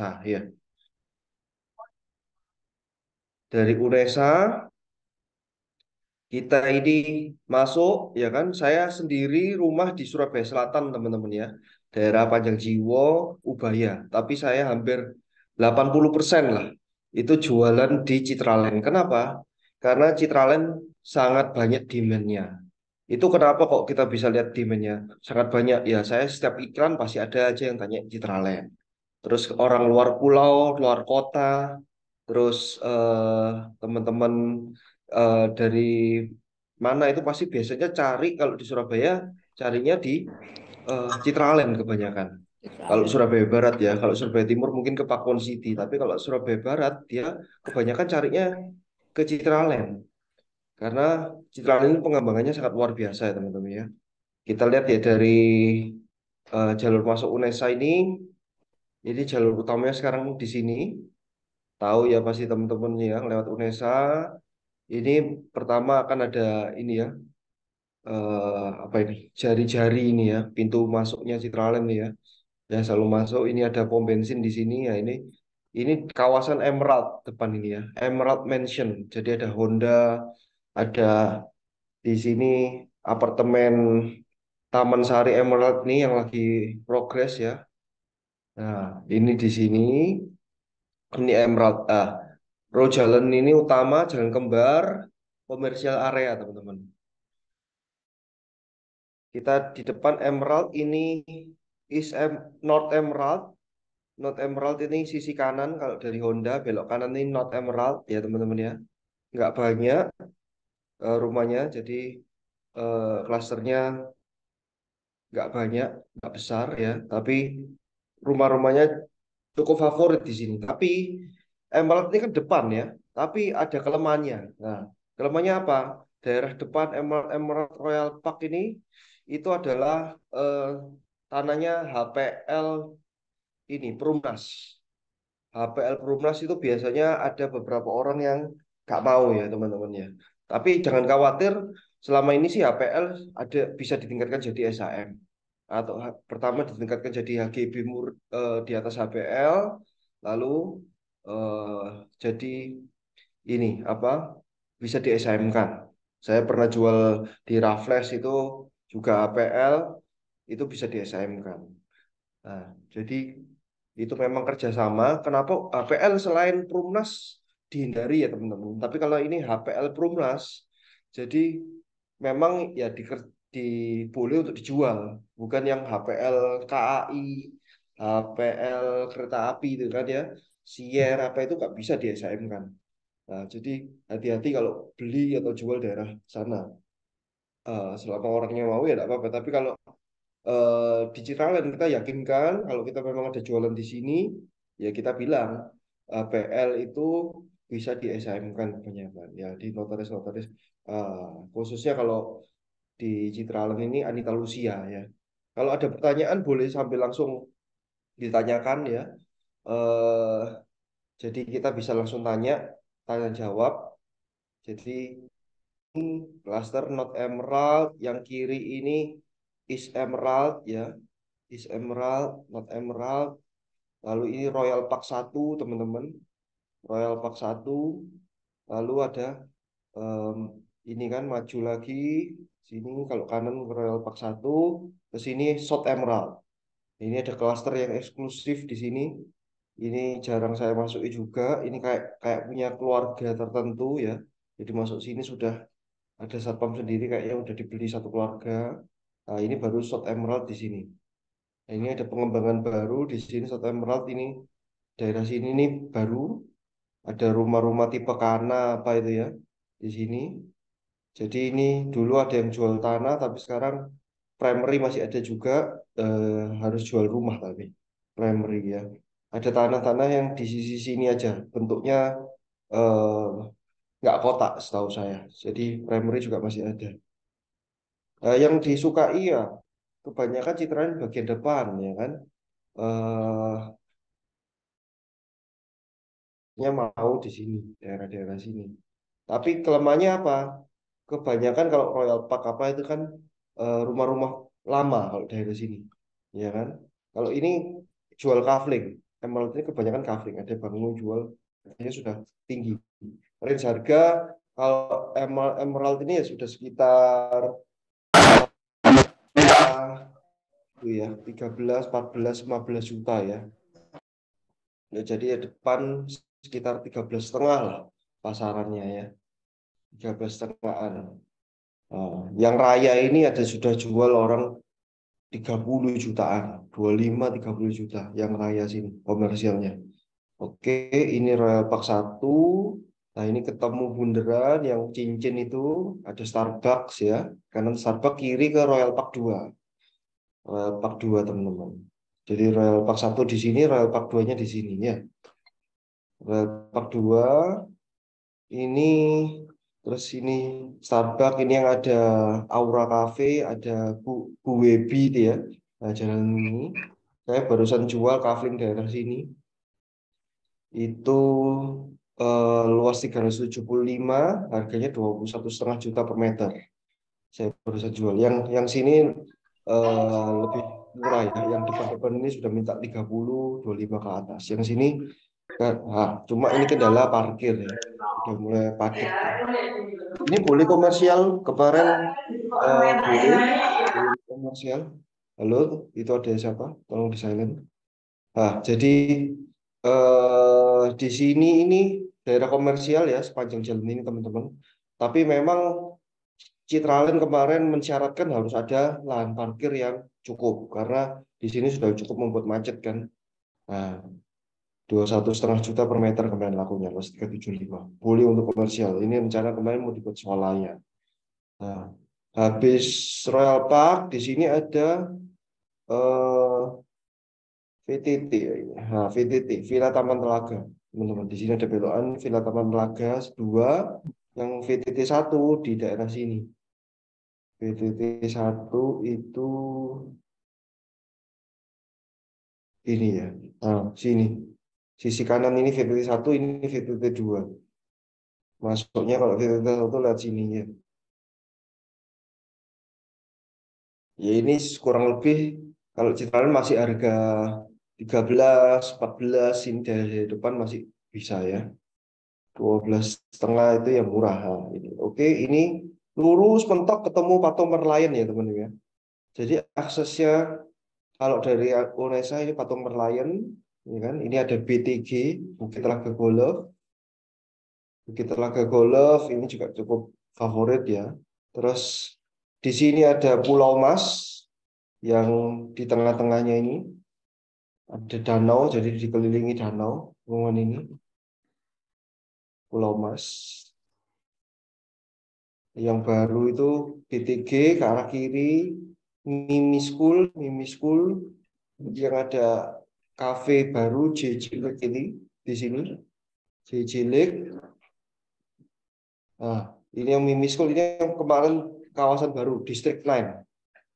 Nah, ya. Dari UNESA kita ini masuk, ya kan? Saya sendiri rumah di Surabaya Selatan, teman-teman ya. Daerah Panjang Jiwo, Ubaya. Tapi saya hampir 80% lah. Itu jualan di Citraland. Kenapa? Karena Citraland sangat banyak demand-nya. Itu kenapa kok kita bisa lihat demand-nya sangat banyak. Ya, saya setiap iklan pasti ada aja yang tanya Citraland. Terus orang luar pulau, luar kota, terus teman-teman dari mana itu pasti biasanya cari kalau di Surabaya carinya di Citraland kebanyakan. Kalau Australia. Surabaya Barat ya, kalau Surabaya Timur mungkin ke Pakuwon City, tapi kalau Surabaya Barat dia kebanyakan carinya ke Citraland karena Citraland ini pengembangannya sangat luar biasa ya teman-teman ya. Kita lihat ya dari jalur masuk UNESA ini jalur utamanya sekarang di sini. Tahu ya pasti teman-teman yang lewat UNESA. Ini pertama akan ada ini ya, apa ini? Jari-jari ini ya, pintu masuknya Citraland nih ya. Yang selalu masuk ini ada pom bensin di sini ya ini kawasan Emerald depan ini ya. Emerald Mansion. Jadi ada Honda, ada di sini apartemen Taman Sari Emerald nih yang lagi progres ya. Nah, ini di sini ini Emerald. Road jalan ini utama, jalan kembar, komersial area, teman-teman. Kita di depan Emerald ini North Emerald. North Emerald ini sisi kanan kalau dari Honda, belok kanan ini North Emerald ya teman-teman ya. Nggak banyak rumahnya, jadi klasternya nggak banyak, nggak besar ya. Tapi rumah-rumahnya cukup favorit di sini. Tapi Emerald ini kan depan ya, tapi ada kelemahannya. Nah, kelemahannya apa? Daerah depan Emerald Royal Park ini itu adalah tanahnya HPL ini Perumnas. HPL Perumnas itu biasanya ada beberapa orang yang nggak mau ya teman-teman ya. Tapi jangan khawatir, selama ini sih HPL ada bisa ditingkatkan jadi SHM atau pertama ditingkatkan jadi HGB di atas HPL, lalu eh, jadi ini apa bisa di SHM-kan. Saya pernah jual di Raffles itu juga HPL itu bisa di SHM-kan. Nah, jadi itu memang kerjasama. Kenapa HPL selain Perumnas dihindari ya teman-teman. Tapi kalau ini HPL Perumnas, jadi memang ya boleh untuk dijual, bukan yang HPL KAI, HPL kereta api itu kan ya, Sier apa itu nggak bisa di SHM kan. Nah, jadi hati-hati kalau beli atau jual daerah sana. Selama orangnya mau ya tidak apa-apa. Tapi kalau digital dan kita yakinkan kalau kita memang ada jualan di sini ya kita bilang PL itu bisa di SHM-kan kebanyakan ya di notaris-notaris khususnya kalau di Citraland ini Anita Lucia ya. Kalau ada pertanyaan boleh sambil langsung ditanyakan ya. eh jadi kita bisa langsung tanya jawab. Jadi cluster Not Emerald yang kiri ini is Emerald ya. Is Emerald, Not Emerald. Lalu ini Royal Park 1, teman-teman. Royal Park 1. Lalu ada em, ini kan maju lagi. Sini kalau kanan Royal Park 1, ke sini South Emerald. Ini ada klaster yang eksklusif di sini. Ini jarang saya masuki juga. Ini kayak kayak punya keluarga tertentu ya. Jadi masuk sini sudah ada satpam sendiri kayaknya udah dibeli satu keluarga. Nah, ini baru South Emerald di sini. Nah, ini ada pengembangan baru di sini South Emerald ini daerah sini nih baru ada rumah-rumah tipe kana apa itu ya di sini. Jadi ini dulu ada yang jual tanah tapi sekarang primary masih ada juga harus jual rumah tapi primary ya. Ada tanah-tanah yang di sisi sini aja bentuknya eh, nggak kotak setahu saya. Jadi primary juga masih ada. Yang disukai ya kebanyakan citraan bagian depan ya kan. Eh mau di sini, daerah-daerah sini. Tapi kelemahannya apa? Kebanyakan kalau Royal Park apa itu kan rumah-rumah lama kalau daerah sini, ya kan? Kalau ini jual kafling. Emerald ini kebanyakan covering, ada bangun jual, harganya sudah tinggi. Range harga kalau Emerald ini ya sudah sekitar ya 13, 14, 15 juta ya. Ya jadi ya depan sekitar 13,5 lah pasarannya ya. 13,5-an. Nah, yang raya ini ada sudah jual orang 30 jutaan, 25, 30 juta yang raya sini komersialnya. Oke, ini Royal Park 1. Nah, ini ketemu bundaran yang cincin itu ada Starbucks ya. Kanan Starbucks, kiri ke Royal Park 2. Royal Park 2, teman-teman. Jadi Royal Park 1 di sini, Royal Park 2-nya di sini ya. Royal Park 2 ini, terus ini Starbucks, ini yang ada Aura Cafe, ada Bu Webi itu ya. Nah, jalan ini saya barusan jual kafling daerah sini. Itu luas 375, harganya 21,5 juta per meter. Saya barusan jual. Yang sini lebih murah ya. Yang depan-depan ini sudah minta 30, 25 ke atas. Yang sini cuma ini kendala parkir ya. Udah mulai padat ya. Ini boleh komersial kemarin, boleh komersial. Halo, itu ada siapa? Tolong di silent. Jadi di sini ini daerah komersial ya sepanjang jalan ini teman-teman. Tapi memang Citraland kemarin mensyaratkan harus ada lahan parkir yang cukup karena di sini sudah cukup membuat macet kan. Nah, 21,5 juta per meter kemarin lakunya, plus 375. Boleh untuk komersial. Ini rencana kemarin mau dibuat swalaya. Nah, habis Royal Park di sini ada eh, VTT ya ini. Nah, VTT, Villa Taman Telaga. Teman-teman, di sini ada belokan Villa Taman Telaga 2, yang VTT 1 di daerah sini. VTT 1 itu ini ya. Nah, sini. Sisi kanan ini VTT 1, ini VTT 2. Masuknya kalau VTT 1 lihat sini ya. Ya ini kurang lebih kalau Citraland masih harga 13, 14 ini dari depan masih bisa ya. 12,5 itu yang murah. Nah, ini. Oke, ini lurus mentok ketemu patung Merlion ya teman-teman ya. Jadi aksesnya kalau dari Unesa ini patung Merlion, ya kan? Ini ada BTG, Bukit Telaga Golf. Bukit Telaga Golf ini juga cukup favorit ya. Terus di sini ada Pulau Mas yang di tengah-tengahnya ini ada danau, jadi dikelilingi danau ruangan ini. Pulau Mas. Yang baru itu BTG ke arah kiri, Mimi School yang ada kafe baru JJ Lake ini di sini. JJ Lake. Nah, ini yang Mimi School ini yang kemarin kawasan baru District 9.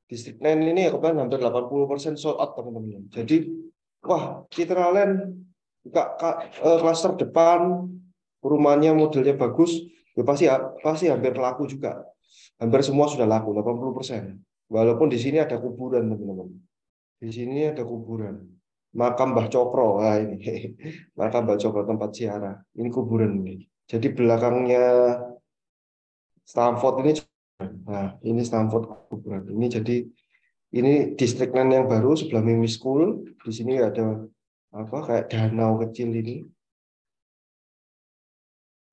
District 9 ini ya kemarin hampir 80% sold out teman-teman. Jadi wah, Citraland buka klaster depan, rumahnya modelnya bagus, ya pasti hampir laku juga. Hampir semua sudah laku 80%. Walaupun di sini ada kuburan teman-teman. Di sini ada kuburan. Makam Mbah Cokro. Nah, ini makam Mbah Cokro tempat ziarah. Ini kuburan ini. Jadi belakangnya Stamford ini, nah ini Stamford kuburan. Ini jadi ini distrik yang baru sebelah Mimi School. Di sini ada apa kayak danau kecil ini.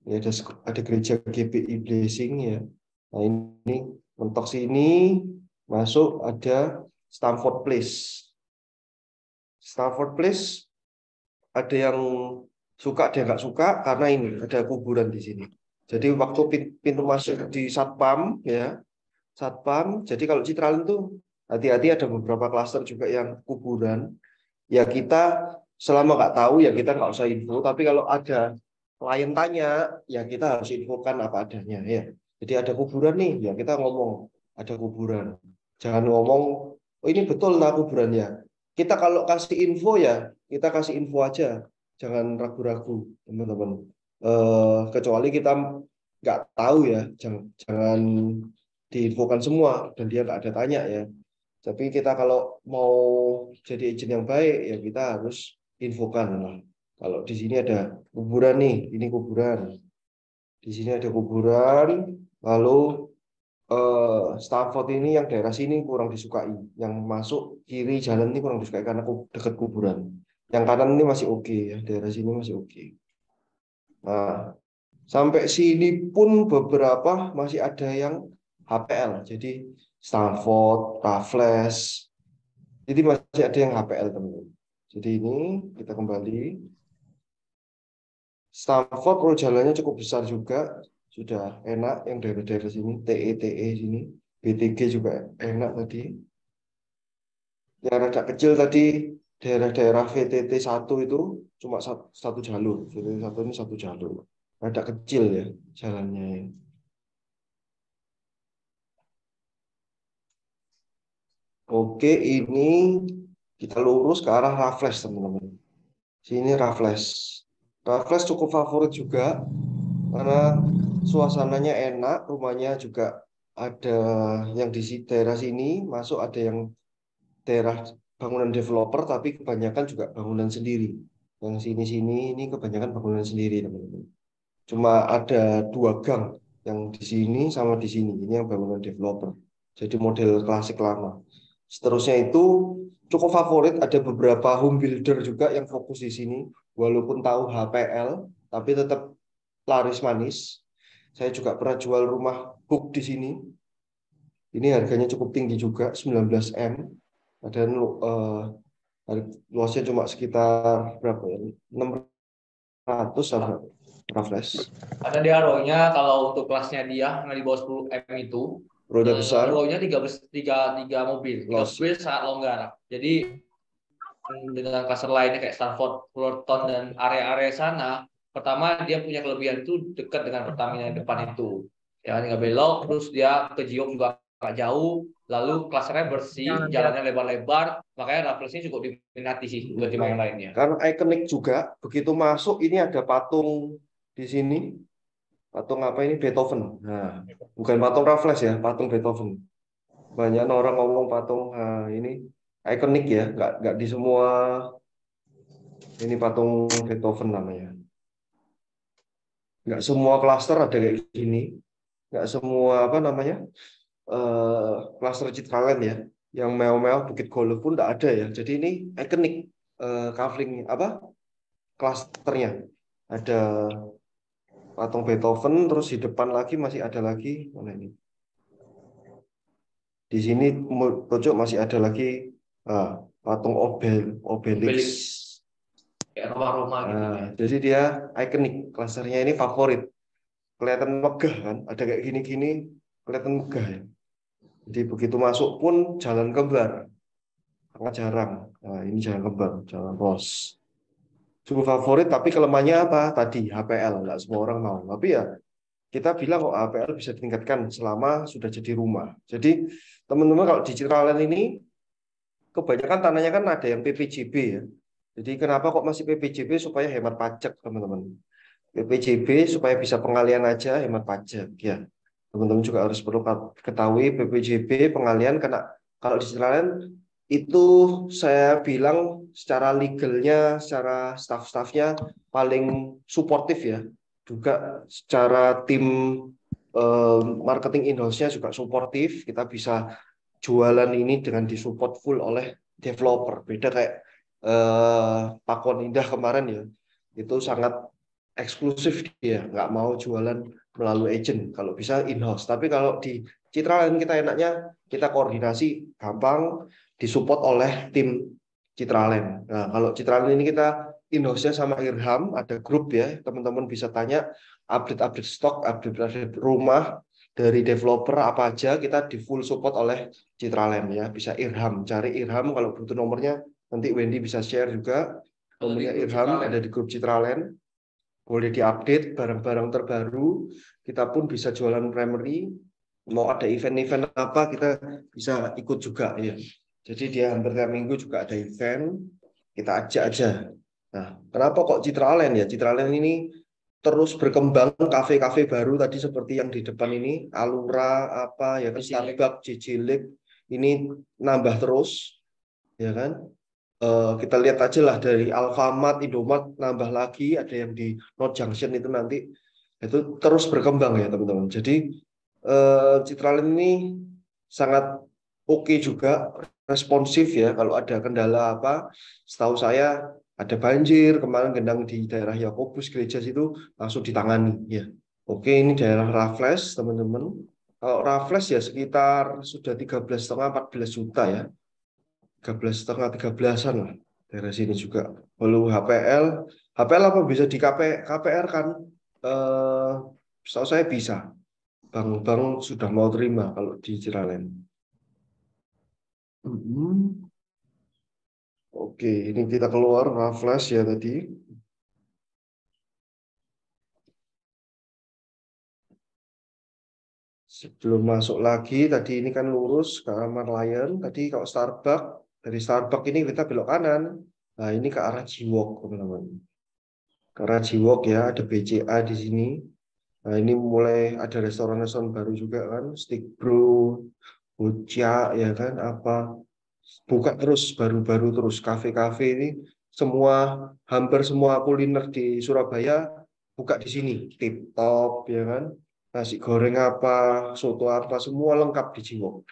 Ya, ada gereja GBI Blessing ya. Nah ini mentok sini masuk ada Stamford Place. Stamford Place ada yang suka, ada yang nggak suka karena ini ada kuburan di sini. Jadi waktu pintu masuk di satpam ya, satpam. Jadi kalau Citraland tuh hati-hati, ada beberapa klaster juga yang kuburan. Ya kita selama nggak tahu ya kita nggak usah info. Tapi kalau ada klien tanya ya kita harus infokan apa adanya ya. Jadi ada kuburan nih ya kita ngomong ada kuburan. Jangan ngomong oh ini betul lah kuburan ya. Kita kalau kasih info ya kita kasih info aja. Jangan ragu-ragu teman-teman. Kecuali kita nggak tahu ya, jangan diinfokan semua dan dia nggak ada tanya ya. Tapi kita kalau mau jadi agent yang baik ya kita harus infokan lah. Kalau di sini ada kuburan nih, ini kuburan. Di sini ada kuburan, lalu Stafford ini yang daerah sini kurang disukai. Yang masuk kiri jalan ini kurang disukai karena dekat kuburan. Yang kanan ini masih oke ya, daerah sini masih oke. Nah, sampai sini pun beberapa masih ada yang HPL. Jadi Stanford, Raffles. Jadi masih ada yang HPL teman-teman. Jadi ini kita kembali. Stanford kalau jalannya cukup besar juga. Sudah enak yang daerah-daerah sini. TE sini. BTG juga enak tadi. Yang rada kecil tadi daerah-daerah VTT 1 itu cuma satu jalur. VTT 1 ini satu jalur. Rada kecil ya jalannya. Oke, ini kita lurus ke arah Raffles, teman-teman. Sini Raffles. Raffles cukup favorit juga karena suasananya enak, rumahnya juga ada yang di daerah sini, masuk ada yang daerah bangunan developer, tapi kebanyakan juga bangunan sendiri. Yang sini-sini ini kebanyakan bangunan sendiri, teman-teman. Cuma ada 2 gang yang di sini sama di sini. Ini yang bangunan developer. Jadi model klasik lama. Seterusnya itu cukup favorit. Ada beberapa home builder juga yang fokus di sini. Walaupun tahu HPL, tapi tetap laris manis. Saya juga pernah jual rumah hook di sini. Ini harganya cukup tinggi juga, 19 M. Dan luasnya cuma sekitar berapa ya? 600 atau Raffles. Ada dia ROI-nya kalau untuk kelasnya dia nggak di bawah 10 M itu Roda besar, ROI-nya tiga mobil, tiga los. mobil sangat longgar. Jadi dengan cluster lainnya kayak Stanford, Fullerton dan area-area sana, pertama dia punya kelebihan itu dekat dengan Pertamina yang depan itu. Ya kan nggak belok, terus dia ke Jiok juga nggak jauh, lalu klasernya bersih, jalannya lebar-lebar, makanya Raffles ini cukup diminati sih ketimbang yang lainnya. Karena ikonik juga, begitu masuk ini ada patung di sini. Patung apa ini? Beethoven. Nah, bukan patung Raffles ya, patung Beethoven. Banyak orang ngomong patung, nah, ini ikonik ya, nggak di semua ini patung Beethoven namanya. Nggak semua klaster ada kayak gini. Nggak semua apa namanya klaster Citraland ya. Yang mewah-mewah Bukit Golf pun nggak ada ya. Jadi ini ikonik kavling apa klasternya. Ada patung Beethoven, terus di depan lagi masih ada lagi mana ini? Di sini pojok masih ada lagi patung Obelix. Obelix kayak Roma-Roma gitu ya. Jadi dia ikonik, klasternya ini favorit. Kelihatan megah kan, ada kayak gini-gini, kelihatan megah ya. Jadi begitu masuk pun jalan kembar, sangat jarang. Nah, ini jalan kembar, jalan ros. Cukup favorit, tapi kelemahannya apa? Tadi HPL, nggak semua orang mau. Tapi ya kita bilang kok HPL bisa ditingkatkan selama sudah jadi rumah. Jadi teman-teman kalau di Citraland ini kebanyakan tanahnya kan ada yang PPJB ya. Jadi kenapa kok masih PPJB supaya hemat pajak teman-teman. PPJB supaya bisa pengalian aja hemat pajak ya. Teman-teman juga harus perlu ketahui PPJB pengalian karena kalau di Citraland itu saya bilang secara legalnya, secara staff-staffnya paling suportif ya. Juga secara tim marketing in-house-nya juga suportif. Kita bisa jualan ini dengan disupport full oleh developer. Beda kayak Pakuan Indah kemarin ya. Itu sangat eksklusif dia, nggak mau jualan melalui agent. Kalau bisa in-house. Tapi kalau di Citraland kita enaknya kita koordinasi gampang disupport oleh tim Citraland. Nah, kalau Citraland ini kita in-house-nya sama Irham, ada grup ya, teman-teman bisa tanya update-update stok, update-update rumah dari developer apa aja kita di full support oleh Citraland ya. Bisa Irham, cari Irham kalau butuh nomornya nanti Wendy bisa share juga. Nomornya Irham ada di grup Citraland. Boleh diupdate barang-barang terbaru. Kita pun bisa jualan primary. Mau ada event-event apa kita bisa ikut juga ya. Jadi dia hampir tiap minggu juga ada event. Kita ajak aja. Nah, kenapa kok Citraland ya? Citraland ini terus berkembang kafe-kafe baru tadi seperti yang di depan ini, Alura apa ya kan, Starbucks, Cijilik ini nambah terus ya kan. Kita lihat aja lah dari Alfamart, Indomart nambah lagi, ada yang di North Junction itu nanti itu terus berkembang ya teman-teman. Jadi Citralin ini sangat oke juga, responsif ya. Kalau ada kendala apa, setahu saya ada banjir kemarin gendang di daerah Yakobus gereja situ langsung ditangani ya. Oke, ini daerah Raffles teman-teman. Kalau Raffles ya sekitar sudah 13,5 14 juta ya. 13,5 13-an lah daerah sini juga. Lalu HPL apa bisa di KPR kan? Eh, Setahu saya bisa. Bank-bank sudah mau terima kalau di Ciralen. Oke, ini kita keluar Raffles ya tadi. Sebelum masuk lagi, tadi ini kan lurus ke arah Lion. Tadi kalau Starbucks, dari Starbucks ini kita belok kanan. Nah, ini ke arah Jiwok, teman-teman. Ke arah Jiwok ya, ada BCA di sini. Nah, ini mulai ada restoran-restoran baru juga kan, Stick Bro, Buca, ya kan, apa. Buka terus, baru-baru terus. Kafe-kafe ini, semua, hampir semua kuliner di Surabaya buka di sini. Tip Top, ya kan. Nasi goreng apa, soto apa, semua lengkap di Jiwok.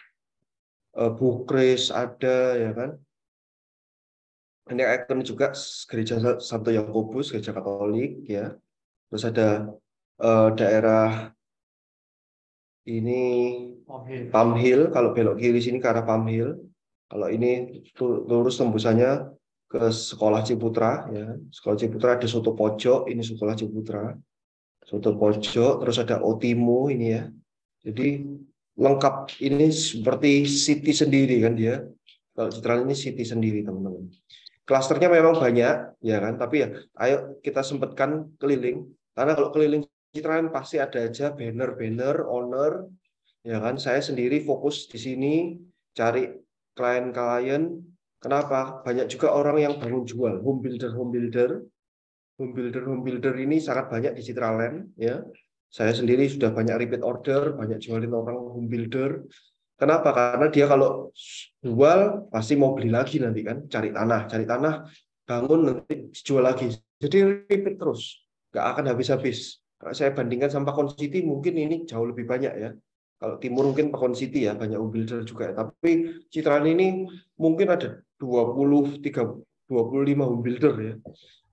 Bukres ada, ya kan. Ini ikon juga gereja Santo Yakobus, gereja Katolik, ya. Terus ada daerah ini Palm Hill, kalau belok kiri sini ke arah Palm Hill. Kalau ini lurus tembusannya ke Sekolah Ciputra, ya. Sekolah Ciputra ada Soto Pojok, ini Sekolah Ciputra. Soto Pojok, terus ada Otimo ini ya. Jadi lengkap, ini seperti city sendiri kan dia. Kalau Citra ini city sendiri teman-teman. Klasternya memang banyak, ya kan. Tapi ya, ayo kita sempatkan keliling. Karena kalau keliling Citra pasti ada aja banner-banner, owner, ya kan. Saya sendiri fokus di sini cari klien-klien. Kenapa? Banyak juga orang yang bangun jual, home builder ini sangat banyak di Citraland ya. Saya sendiri sudah banyak repeat order, banyak jualin orang home builder. Kenapa? Karena dia kalau jual pasti mau beli lagi nanti kan, cari tanah, bangun nanti jual lagi. Jadi repeat terus, nggak akan habis-habis. Kalau saya bandingkan sama Pakon City mungkin ini jauh lebih banyak ya. Kalau timur mungkin Pakon City ya, banyak home builder juga ya. Tapi Citraland ini mungkin ada 25 home builder ya.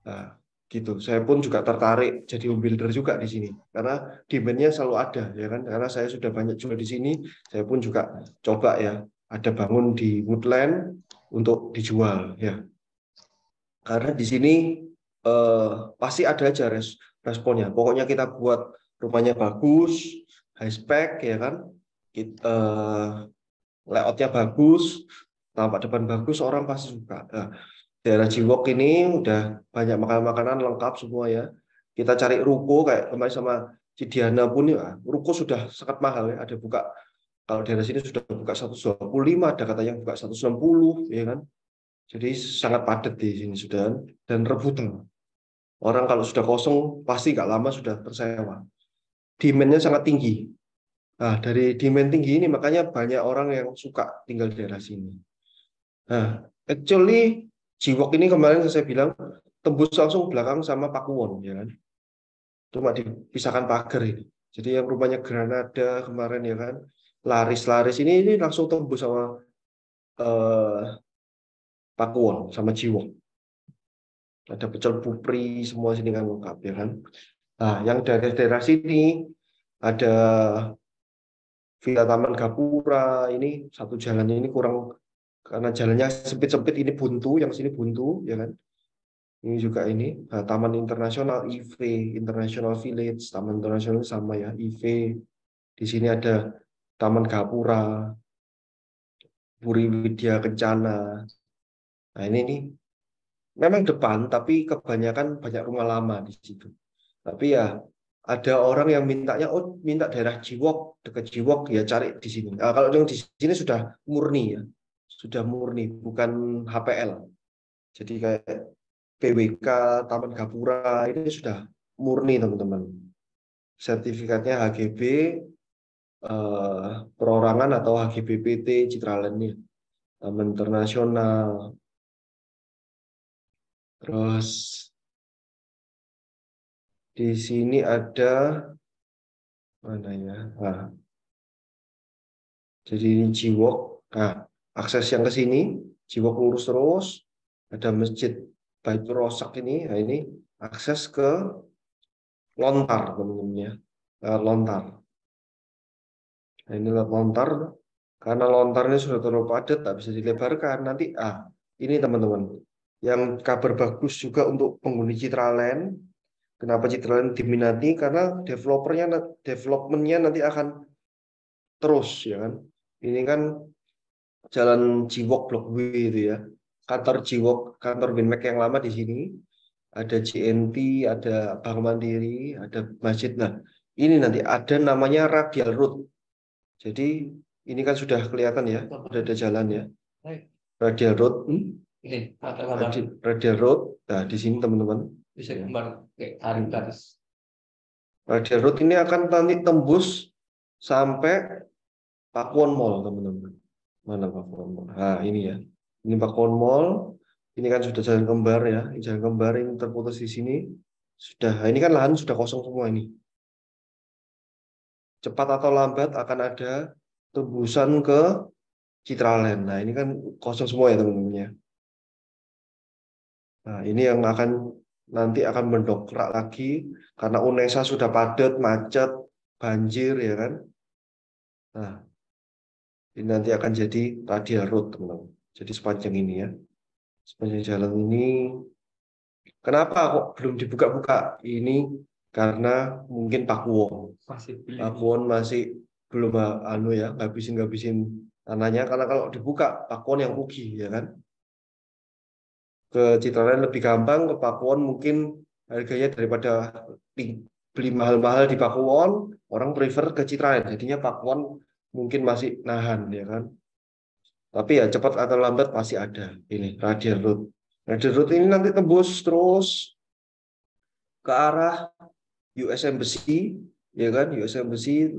Nah, gitu. Saya pun juga tertarik jadi home builder juga di sini karena demand-nya selalu ada ya kan. Karena saya sudah banyak jual di sini, saya pun juga coba ya ada bangun di Woodland untuk dijual ya. Karena di sini pasti ada aja responnya. Pokoknya kita buat rumahnya bagus, high spec ya kan. Kita layoutnya bagus, tampak depan bagus, orang pasti suka. Nah, daerah Jiwok ini udah banyak makanan-makanan lengkap semua ya. Kita cari ruko kayak kemarin sama Cidiana pun ya, ruko sudah sangat mahal ya. Ada buka kalau daerah sini sudah buka 125, ada katanya buka 160 ya kan. Jadi sangat padat di sini sudah dan rebutan. Orang kalau sudah kosong pasti nggak lama sudah tersewa. Demand-nya sangat tinggi. Nah, dari demand tinggi ini makanya banyak orang yang suka tinggal di daerah sini. Nah, actually Jiwok ini kemarin saya bilang tembus langsung belakang sama Pakuwon ya kan. Cuma dipisahkan pagar ini. Jadi yang rumahnya Granada kemarin ya kan, laris-laris ini langsung tembus sama eh, Pakuwon sama Jiwok. Ada pecel pupri semua sini kan lengkap ya kan. Nah, yang dari daerah sini ada Villa Taman Gapura ini satu jalan ini kurang karena jalannya sempit-sempit ini buntu, yang sini buntu ya kan. Ini juga ini Taman Internasional IV, International Village, Taman Internasional sama ya IV. Di sini ada Taman Gapura, Puri Widya Kencana. Nah ini nih memang depan, tapi kebanyakan banyak rumah lama di situ. Tapi ya ada orang yang mintanya, oh minta daerah Jiwok, dekat Jiwok ya cari di sini. Nah, kalau yang di sini sudah murni ya, sudah murni, bukan HPL. Jadi kayak PWK, Taman Gapura ini sudah murni teman-teman. Sertifikatnya HGB, perorangan atau HGBPT Citraland ini, Taman Internasional. Terus di sini ada mana ya? Nah, jadi ini Jiwok. Nah, akses yang ke sini, Jiwok lurus terus. Ada Masjid Baitur Rosak ini. Nah, ini akses ke Lontar, teman-teman ya. Lontar. Nah, ini lewat Lontar. Karena lontarnya sudah terlalu padat, tak bisa dilebarkan. Nanti, ini teman-teman. Yang kabar bagus juga untuk penghuni Citraland. Kenapa Citraland diminati? Karena developmentnya nanti akan terus, ya kan. Ini kan Jalan Jiwok Blok W itu ya. Kantor Jiwok, kantor Binmek yang lama di sini. Ada JNT, ada Bank Mandiri, ada masjid. Nah, ini nanti ada namanya Radial Road. Jadi ini kan sudah kelihatan ya, sudah ada jalan ya. Radial Road, Ini ada gambar. Radial Road. Nah, di sini teman-teman. Bisa gambar kayak tarik garis. Radial Road ini akan nanti tembus sampai Pakuwon Mall, teman-teman. Mana Pakuwon Mall? Nah, ini ya. Ini Pakuwon Mall. Ini kan sudah jalan kembar ya. Ini jalan kembar ini terputus di sini. Sudah, nah, ini kan lahan sudah kosong semua ini. Cepat atau lambat akan ada tembusan ke Citraland. Nah, ini kan kosong semua ya teman-teman ya. Nah, ini yang akan nanti akan mendongkrak lagi karena UNESA sudah padat, macet, banjir ya kan. Nah, ini nanti akan jadi radial road, teman-teman. Jadi sepanjang ini ya. Sepanjang jalan ini. Kenapa kok belum dibuka-buka? Ini karena mungkin Pakuwon masih belum ya, ngabisin tanahnya. Karena kalau dibuka Pakuwon yang rugi ya kan. Ke Citraland lebih gampang, ke Pakuwon mungkin harganya daripada beli mahal-mahal di Pakuwon, orang prefer ke Citraland. Jadinya Pakuwon mungkin masih nahan ya kan. Tapi ya cepat atau lambat pasti ada ini Radial Road. Radial Road ini nanti tembus terus ke arah US Embassy, ya kan? US Embassy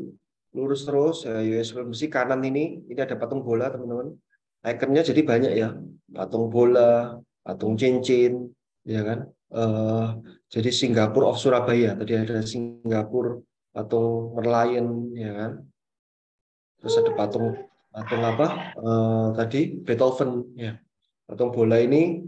lurus terus, ya, US Embassy kanan ini ada patung bola teman-teman. Ikonnya jadi banyak ya, patung bola, patung cincin, ya kan? Eh, jadi Singapura of Surabaya. Tadi ada Singapura, patung Merlion, ya kan? Terus ada patung patung apa? Tadi Beethoven, ya. Patung bola ini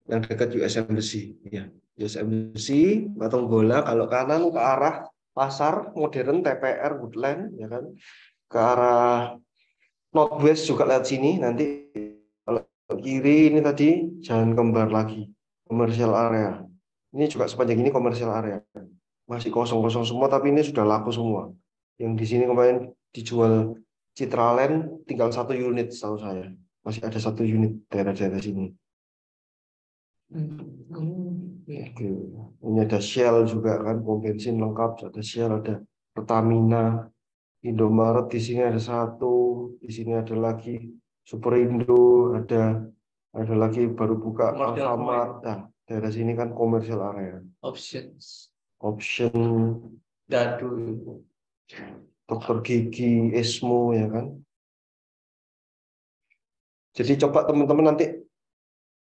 yang dekat US Embassy, ya. US Embassy, patung bola. Kalau kanan ke arah pasar modern TPR Woodland, ya kan? Ke arah Northwest juga lewat sini. Nanti kalau kiri ini tadi jalan kembar lagi, commercial area. Ini juga sepanjang ini commercial area. Masih kosong-kosong semua, tapi ini sudah laku semua. Yang di sini kemarin dijual Citraland tinggal 1 unit setahu saya. Masih ada 1 unit daerah-daerah sini. Oke. Ini ada Shell juga kan, pom bensin lengkap, ada Shell, ada Pertamina, Indomaret di sini ada satu, di sini ada lagi Superindo, ada lagi baru buka Alfamart. Nah, daerah sini kan komersial area. Option Dadu. Dokter Gigi, Esmo ya kan. Jadi coba teman-teman nanti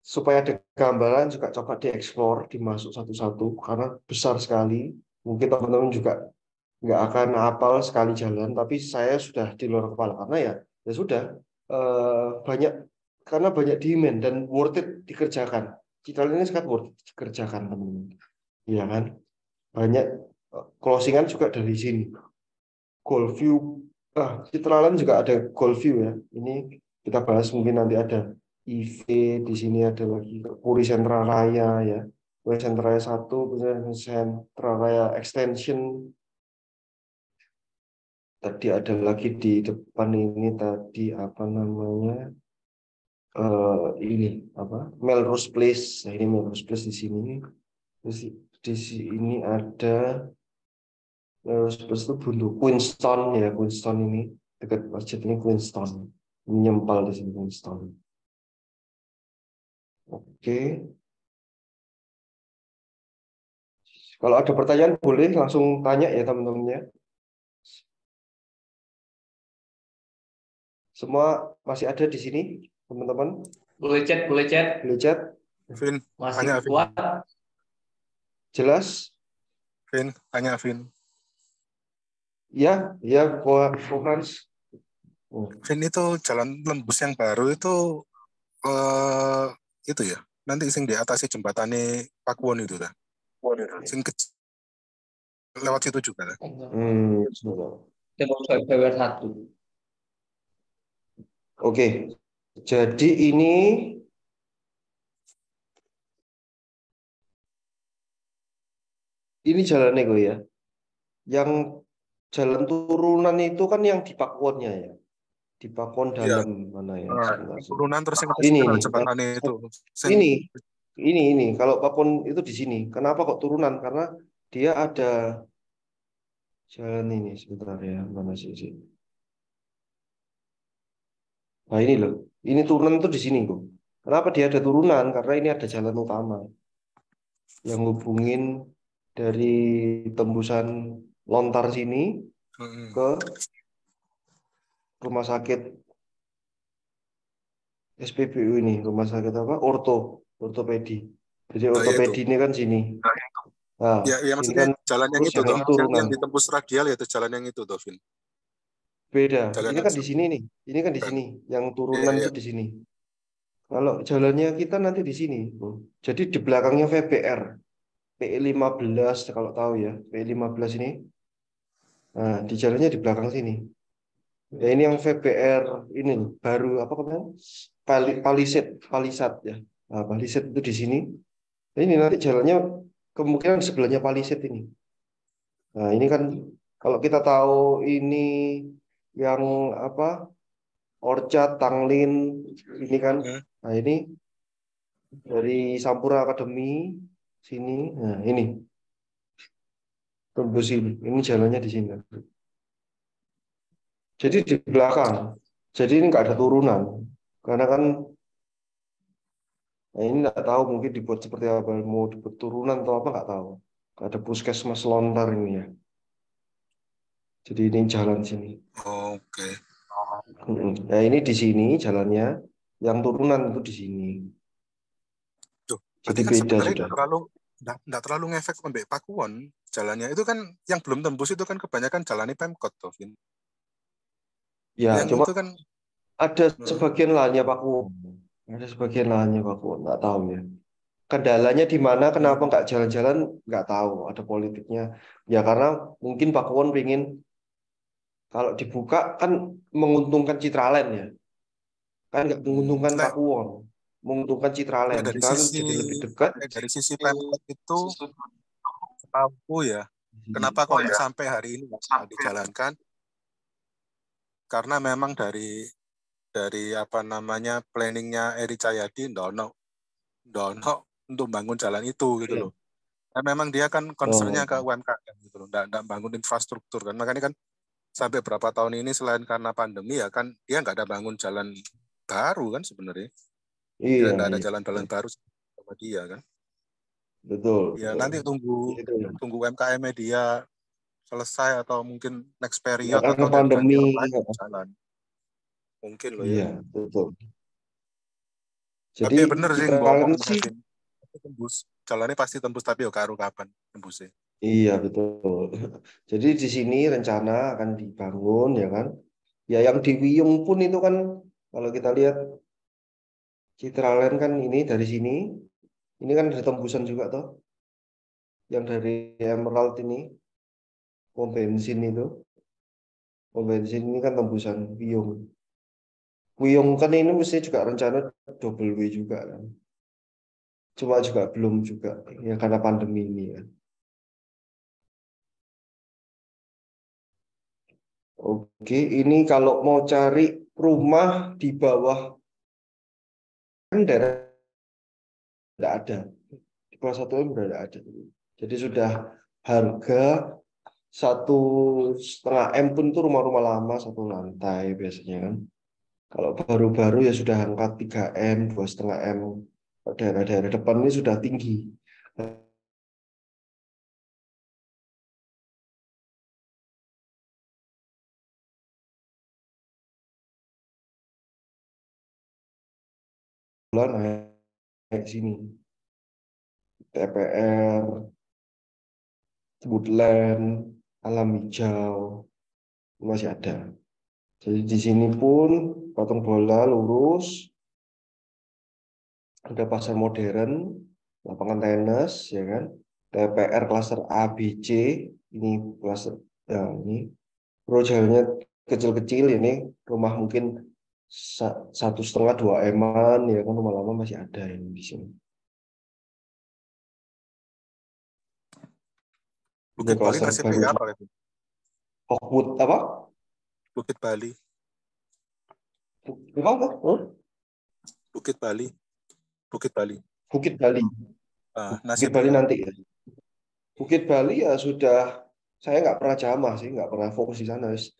supaya ada gambaran juga coba dieksplor, dimasuk satu-satu karena besar sekali. Mungkin teman-teman juga nggak akan hafal sekali jalan, tapi saya sudah di luar kepala karena ya sudah banyak karena banyak demand dan worth it dikerjakan. Citraland ini sangat worth it dikerjakan teman-teman, ya kan? Banyak closingan juga dari sini. Goldview, Citraland juga ada Goldview ya. Ini kita bahas mungkin nanti ada IV di sini ada lagi Puri Sentra Raya ya. Puri Sentra Raya 1, Puri Sentra Raya Extension. Tadi ada lagi di depan ini tadi apa namanya? Ini apa? Melrose Place. Nah, ini Melrose Place di sini. Terus di sini ada Melrose Place itu Bundu Queenstown ya, Queenstown ini dekat masjid ini Queenstown. Menyempal di sini Queenstown. Oke. Kalau ada pertanyaan boleh langsung tanya ya teman-temannya. Semua masih ada di sini, teman-teman. Boleh chat, boleh chat. Boleh chat. Vin, Masih tanya Vin. kuat. Jelas? Vin, tanya Vin. Ya, ya, Frans. Vin itu jalan tembus yang baru eh itu ya. Nanti sing di atas jembatannya Pakuwon itu dah. Sing lewat situ juga dah. Tembok PWR 1. Oke. Jadi ini jalannya gue ya. Yang jalan turunan itu kan yang di Pakuwonnya ya. Di Pakuwon Iya. dalam mana ya? Sebentar. Turunan terus yang atas Ini itu nih. jembatannya itu. Sing, Ini. Ini. Kalau Pakuwon itu di sini. Kenapa kok turunan? Karena dia ada jalan ini sebentar ya. Mana sih? Nah ini loh. Ini turunan itu di sini kok. Kenapa dia ada turunan? Karena ini ada jalan utama yang hubungin dari tembusan lontar sini ke rumah sakit SPBU ini, rumah sakit apa? Ortopedi. Jadi nah ya itu. ortopedi ini kan sini. Nah, Ya sini maksudnya kan jalan yang terus itu yang toh. ini Yang turunan. ditembus radial ya itu jalan yang itu toh, Vin. Beda. Jalan Ini yang kan di sini nih. Ini kan di kan. sini. Yang Iya, turunan iya. itu di sini. Kalau jalannya kita nanti di sini. Jadi di belakangnya VBR. PI 15 kalau tahu ya. PI 15 ini. Nah, di jalannya di belakang sini. Ya ini yang VBR ini loh, baru apa namanya? Palisat ya. Nah, Palisat itu di sini. Nah, ini nanti jalannya kemungkinan sebelahnya Palisat ini. Nah, ini kan kalau kita tahu ini yang apa? Orchard, Tanglin ini kan. Nah, ini dari Sampurna Academy sini. Nah, ini tembus ini. Ini jalannya di sini. Jadi di belakang. Jadi ini nggak ada turunan. Karena kan nah, ini nggak tahu mungkin dibuat seperti apa, mau dibuat turunan atau apa nggak tahu. Ada puskesmas lontar ini ya. Jadi ini jalan sini. Oke. Nah ini di sini jalannya, yang turunan itu di sini. Tuh, Jadi berarti kan beda sebenarnya sudah. nggak terlalu ngefek sampai Pakuwon jalannya. Itu kan yang belum tembus itu kan kebanyakan jalannya Pemkot toh, Vin. Ya Yang cuma itu kan ada sebagian lahannya Pak Kuwo. Ada sebagian lahannya Pak Kuwo, nggak tahu ya. Kendalanya di mana? Kenapa nggak jalan-jalan? Nggak tahu. Ada politiknya. Ya karena mungkin Pak Kuwon pengen kalau dibuka kan menguntungkan Citraland ya. Kan nggak menguntungkan lek Pakuwon, menguntungkan lek Citraland. dari Citraland sisi jadi lebih dekat. dari sisi Pemkot itu tahu ya. Kenapa kok nggak sampai hari ini nggak dijalankan? Karena memang dari apa namanya planningnya Eri Cahyadi ndono untuk bangun jalan itu gitu loh. Dan memang dia kan concernnya Oh, ke UMKM gitu loh, nggak bangun infrastruktur kan. Makanya kan sampai berapa tahun ini selain karena pandemi ya kan dia nggak ada bangun jalan baru kan sebenarnya. Dia iya, nggak ada iya, jalan-jalan baru sama dia kan. betul, Ya betul. nanti tunggu Itu ya. tunggu UMKM media selesai atau mungkin next Ya, period atau karena dari ganti pandemi, orang lain jalan mungkin loh ya. iya, betul. Tapi Jadi ya bener sih mbak Citraland omongnya sih, Vin. Pasti tembus jalannya pasti tembus tapi ya karo kapan tembusnya. iya betul. Jadi di sini rencana akan dibangun, ya kan? Ya, yang di Wiyung pun itu kan, kalau kita lihat Citraland kan ini dari sini, ini kan ada tembusan juga toh, yang dari Emerald ini, pom bensin itu. Pom bensin ini kan tembusan Wiyung. Wiyung kan ini mesti juga rencana double W juga kan. Cuma juga belum juga ya karena pandemi ini ya. Oke, ini kalau mau cari rumah di bawah kan daerah tidak ada. Di bawah 1 M udah tidak ada. Jadi sudah harga 1,5 M pun itu rumah-rumah lama 1 lantai biasanya kan. Kalau baru-baru ya sudah angkat 3 M, 2,5 M. Daerah-daerah depan ini sudah tinggi. Bulan kayak sini. TPR, woodland, alam hijau masih ada. Jadi di sini pun patung bola lurus, ada pasar modern, lapangan tenis, ya kan? TPR klaster A, B, C, ini klaster ya ini. Jalannya kecil-kecil ini, rumah mungkin 1,5-2 eman, ya kan rumah lama masih ada ini di sini. Ini Bukit Bali klaster nasibnya baru kayak apa, Kevin? Oakwood apa? Bukit Bali. Apa? Huh? Bukit Bali. Bukit Bali. Bukit Bali. Bukit Bali Nasibnya. nanti ya. Bukit Bali ya sudah, saya nggak pernah jamah sih, nggak pernah fokus di sana wis.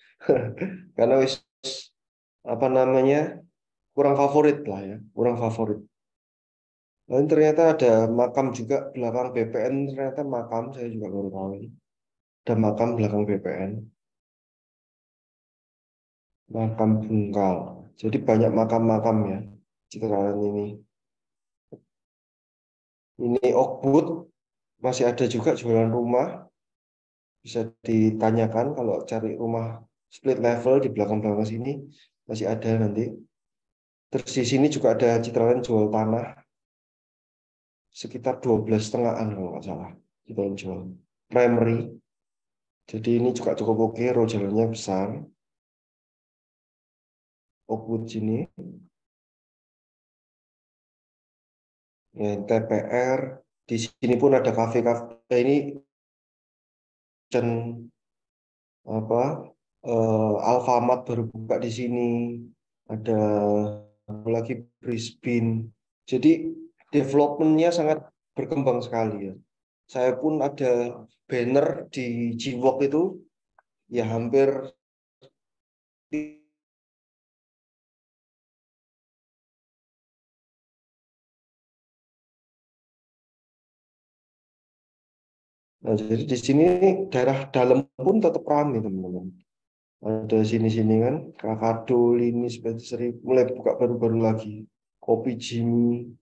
Karena wis apa namanya kurang favorit lah ya, kurang favorit. Dan ternyata ada makam juga belakang BPN, ternyata makam saya juga baru tahu ini. Ada makam belakang BPN, makam Bungkal. Jadi banyak makam-makam ya Citraland ini. Ini Oakwood masih ada juga jualan rumah. Bisa ditanyakan kalau cari rumah split level di belakang-belakang sini masih ada nanti. Terus di sini juga ada Citraland jual tanah sekitar 12,5-an kalau nggak salah. Citraland jual primary. Jadi ini juga cukup oke, jalannya besar. Oakwood sini. Ya, TPR. Di sini pun ada kafe-kafe ini dan apa Alfamart baru buka di sini. Ada lagi Brisbane. Jadi development-nya sangat berkembang sekali ya. Saya pun ada banner di Jiwok itu ya hampir nah, jadi di sini daerah dalam pun tetap ramai teman-teman. Ada sini-sini kan Kakado, Lini, Spesifik mulai buka baru-baru lagi. Kopi Jimmy.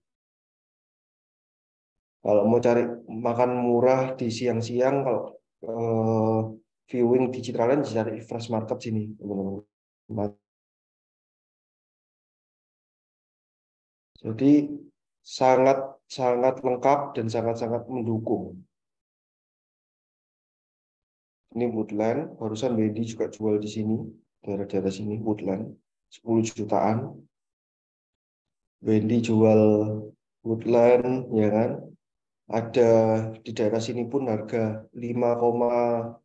Kalau mau cari makan murah di siang-siang, kalau eh, viewing di Citraland, cari Fresh Market sini, teman-teman. Jadi sangat sangat lengkap dan sangat-sangat mendukung. Ini Woodland, barusan Wendy juga jual di sini, daerah-daerah sini Woodland, 10 jutaan. Wendy jual Woodland, ya kan? Ada di daerah sini pun harga 4,9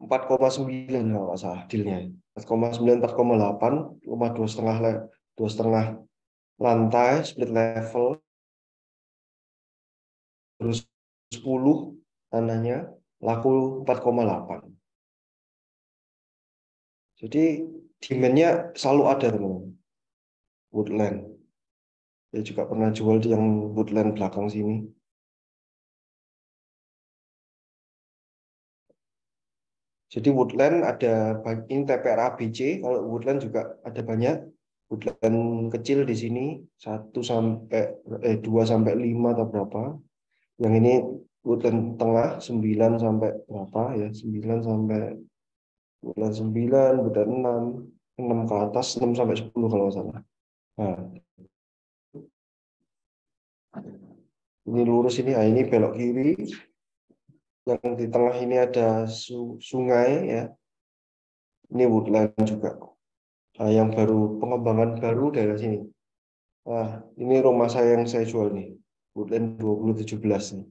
kalau nggak salah dealnya. 4,9, 4,8, rumah 2,5 lantai, split level, terus 10 tanahnya laku 4,8. Jadi demand-nya selalu ada teman-teman. Woodland. Dia juga pernah jual di yang Woodland belakang sini. Jadi Woodland ada ini TPR ABC, kalau Woodland juga ada banyak. Woodland kecil di sini 2 sampai 5 atau berapa. Yang ini Woodland tengah 9 sampai berapa ya? 9 sampai Woodland 9, Woodland 6, 6 ke atas 6 sampai 10 kalau nggak salah. Nah, ini lurus ini, nah ini belok kiri. Yang di tengah ini ada sungai ya. Ini Woodland juga. Nah, yang baru pengembangan baru daerah sini. Nah, ini rumah saya yang saya jual nih. Woodland 2017 nih.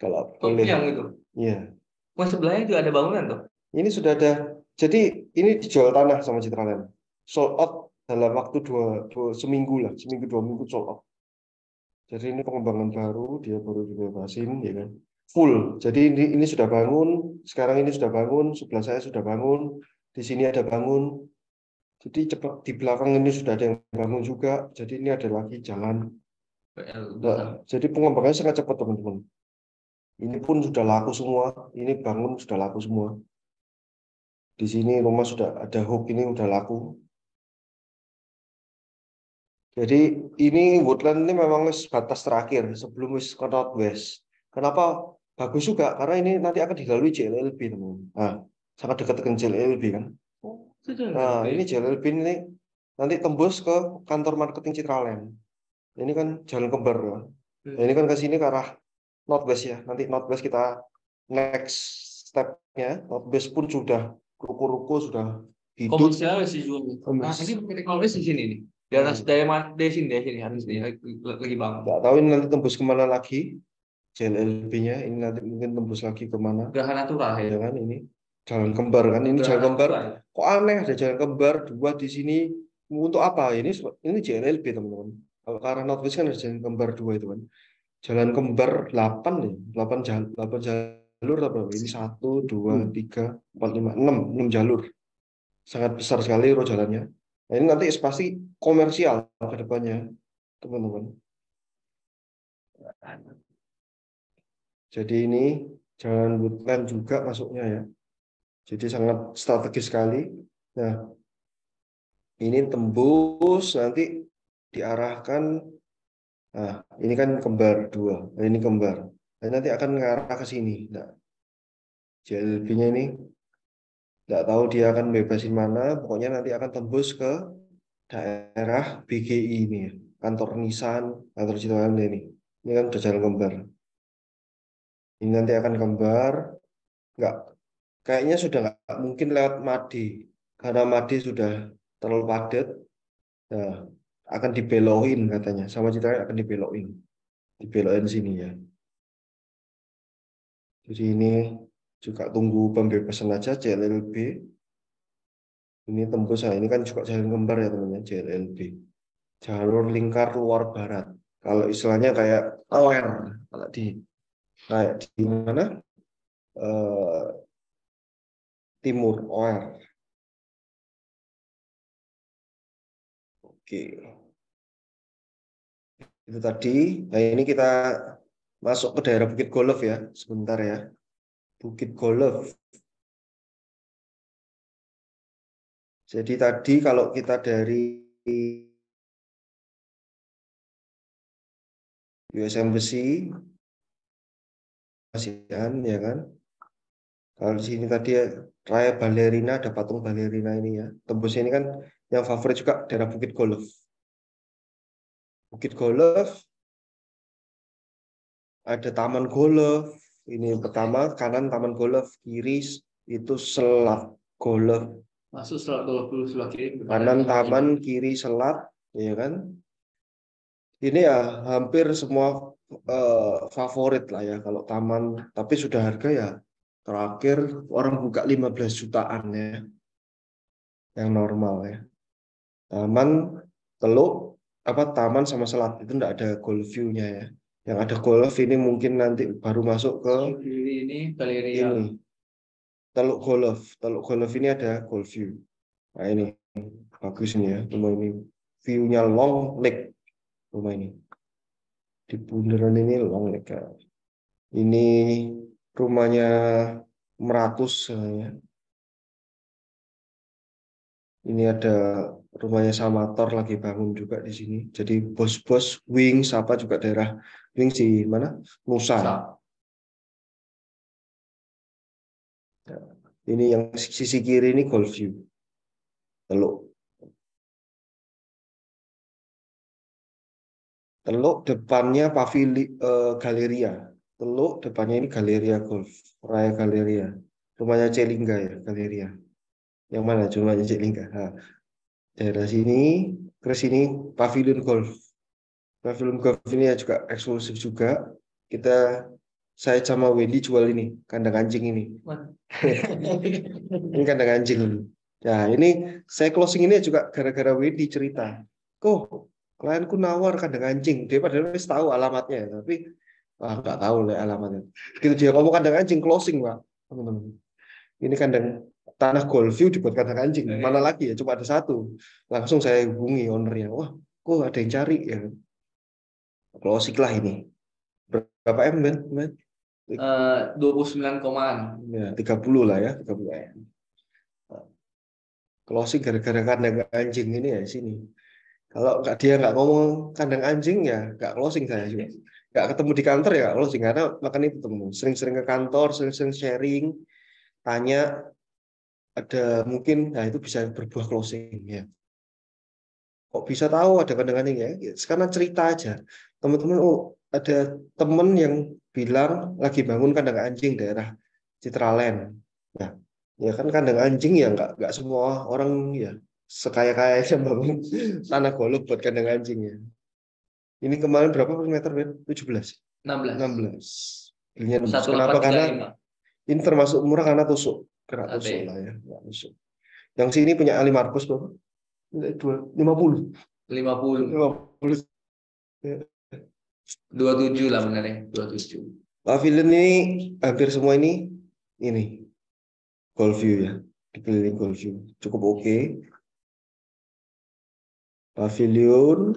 Kalau Oh, boleh. yang itu. Iya. Wah, sebelahnya juga ada bangunan tuh. Ini sudah ada. Jadi ini dijual tanah sama Citraland. Sold out dalam waktu seminggu lah. Seminggu 2 minggu sold out. Jadi ini pengembangan baru. Dia baru dibebasin. Ya kan. Full. Jadi ini sudah bangun. Sekarang ini sudah bangun. Sebelah saya sudah bangun. Di sini ada bangun. Jadi cepat di belakang ini sudah ada yang bangun juga. Jadi ini ada lagi jalan. Nah, jadi pengembangannya sangat cepat teman-teman. Ini pun sudah laku semua. Ini bangun sudah laku semua. Di sini rumah sudah ada hook ini sudah laku. Jadi ini Woodland ini memang wis batas terakhir sebelum wis ke Northwest. Kenapa bagus juga? Karena ini nanti akan dilalui JLLB teman. Nah, sangat dekat dengan JLLB kan. Oh, itu jalan Nah, LB. ini JLLB ini nanti tembus ke kantor marketing Citraland. Ini kan jalan kembar kan. Nah, ini kan ke sini ke arah Northwest ya. Nanti Northwest kita next step-nya. Northwest pun sudah ruko-ruko sudah hidup. Komersial sih jual. Nah, ini teknologi di sini nih. Di atas dari sini harus nih lagi bangun. Nggak tahu ini nanti tembus kemana lagi. JLLB-nya ini nanti mungkin tembus lagi kemana. Geraha natural ya. Ya kan ini jalan kembar kan. Ini jalan kembar. Kok aneh ada jalan kembar dua di sini. Untuk apa? Ini JLLB teman-teman. Kalau ke arah Northwest kan ada jalan kembar dua itu kan. Jalan kembar 8 nih. 8 jalur apa? Ini 1, 2, 3, 4, 5, 6 jalur. Sangat besar sekali road jalannya. Nah, ini nanti pasti komersial ke depannya, teman-teman. Jadi ini jalan Woodland juga masuknya ya. Jadi sangat strategis sekali. Nah, ini tembus nanti diarahkan. Nah, ini kan kembar dua. Nah, ini kembar. Nah, nanti akan mengarah ke sini. Nah, JLB-nya ini nggak tahu dia akan bebasin mana. Pokoknya nanti akan tembus ke daerah BGI ini ya. Kantor Nissan, kantor Citroen ini. Ini kan udah jalan kembar. Ini nanti akan kembar. Nggak, kayaknya sudah nggak mungkin lewat Madi. Karena Madi sudah terlalu padat. Nah, akan dibelokin katanya. Sama Citroen akan dibelokin sini ya. Jadi ini juga tunggu pembebasan aja JLLB. Ini tembus, nah ini kan juga jalan kembar ya teman-teman, JLLB. Jalur lingkar luar barat. Kalau istilahnya kayak OR, kalau kayak di mana? Timur OR. Oke. Itu tadi. Nah, ini kita masuk ke daerah Bukit Golf ya, sebentar ya. Bukit Golf. Jadi tadi kalau kita dari USM Besi, ASEAN ya kan. Kalau di sini tadi ya, Raya Balerina, ada patung Balerina ini ya. Tembus ini kan yang favorit juga daerah Bukit Golf. Bukit Golf, ada Taman Golf. Ini pertama, kanan Taman Golf, kiri itu Selat Golf. Masuk selat golf dulu sebelah kiri. Kanan taman, kiri selat, ya kan? Ini ya hampir semua favorit lah ya kalau taman. Tapi sudah harga ya terakhir orang buka 15 jutaan ya, yang normal ya. Taman, Teluk, taman sama selat itu enggak ada golf view-nya ya. Yang ada golf ini mungkin nanti baru masuk ke ini Galeria. ini. Teluk Golf ini ada golf view. Nah ini bagus ini ya, rumah ini view-nya Long Lake rumah ini. Di bundaran ini Long Lake. Ini rumahnya Meratus ya. Ini ada rumahnya Samator lagi bangun juga di sini. Jadi bos-bos Wings apa juga daerah Wings di mana? Nusa. Ini yang sisi kiri ini Golf View. Teluk depannya Galeria. Teluk depannya ini Galeria Golf, Raya Galeria. Rumahnya Celingga ya, Galeria. Yang mana rumahnya Celingga? Nah, daerah sini, ke sini Pavilion Golf. Pavilion Golf ini ya juga eksklusif juga. Saya sama Wendy jual ini, kandang anjing ini. Ini kandang anjing. Nah, ini saya closing ini juga gara-gara Wendy cerita. Kok klienku nawar kandang anjing. Dia padahal wis tahu alamatnya, tapi nggak tahu lah alamatnya. Begitu dia ngomong kandang anjing, closing, Pak. Teman-teman. Ini kandang tanah golf view dibuat kandang anjing. Mana lagi ya? Cuma ada satu. Langsung saya hubungi ownernya. Wah, kok ada yang cari ya? Closing lah ini. Berapa M, Ben? 29 komaan. Ya, 30 lah ya, 30 M. Closing gara-gara kandang anjing ini ya sini. Kalau dia nggak ngomong kandang anjing ya nggak closing saya juga. Nggak ketemu di kantor ya nggak closing karena makanya itu ketemu. Sering-sering ke kantor, sering-sering sharing, tanya ada mungkin, nah itu bisa berbuah closing ya. Kok bisa tahu ada kandang anjing ya? Karena cerita aja. Teman-teman, oh ada temen yang bilang lagi bangun kandang anjing daerah Citraland. Nah, ya kan kandang anjing ya nggak semua orang ya sekaya-kaya yang bangun tanah golf buat kandang anjing ya. Ini kemarin berapa per meter, Ben? 17. 16. 16. Belinya 16. Kenapa? Karena 1835 ini termasuk murah karena tusuk. Kena tusuk AT. lah ya. Kena tusuk. Yang sini punya Ali Marcos berapa? 50. 50. 50. 27 lah benar ya, 27. Pavilion ini hampir semua ini goal view ya. Dikelilingi goal view. Cukup oke. Pavilion,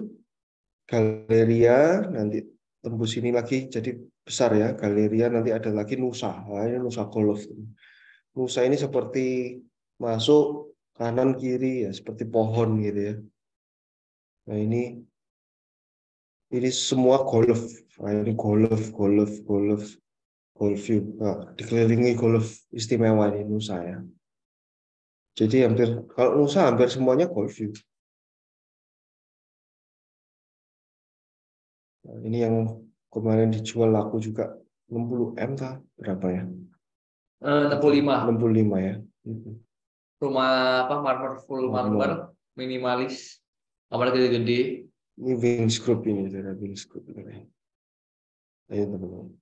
Galeria, nanti tembus ini lagi jadi besar ya. Galeria nanti ada lagi Nusa. Nah, ini Nusa Golf. Nusa ini seperti masuk kanan kiri ya, seperti pohon gitu ya. Nah ini semua golf. Nah, ini golf view. Nah, dikelilingi golf istimewa ini Nusa ya. Jadi kalau Nusa hampir semuanya golf view. Nah, ini yang kemarin dijual laku juga 60M kah? Berapa ya? 65. 65 ya. Rumah apa marmer full marmer minimalis. Kamar gede-gede. Ini Wings Group ini, daerah Wings Group. Ayo teman-teman.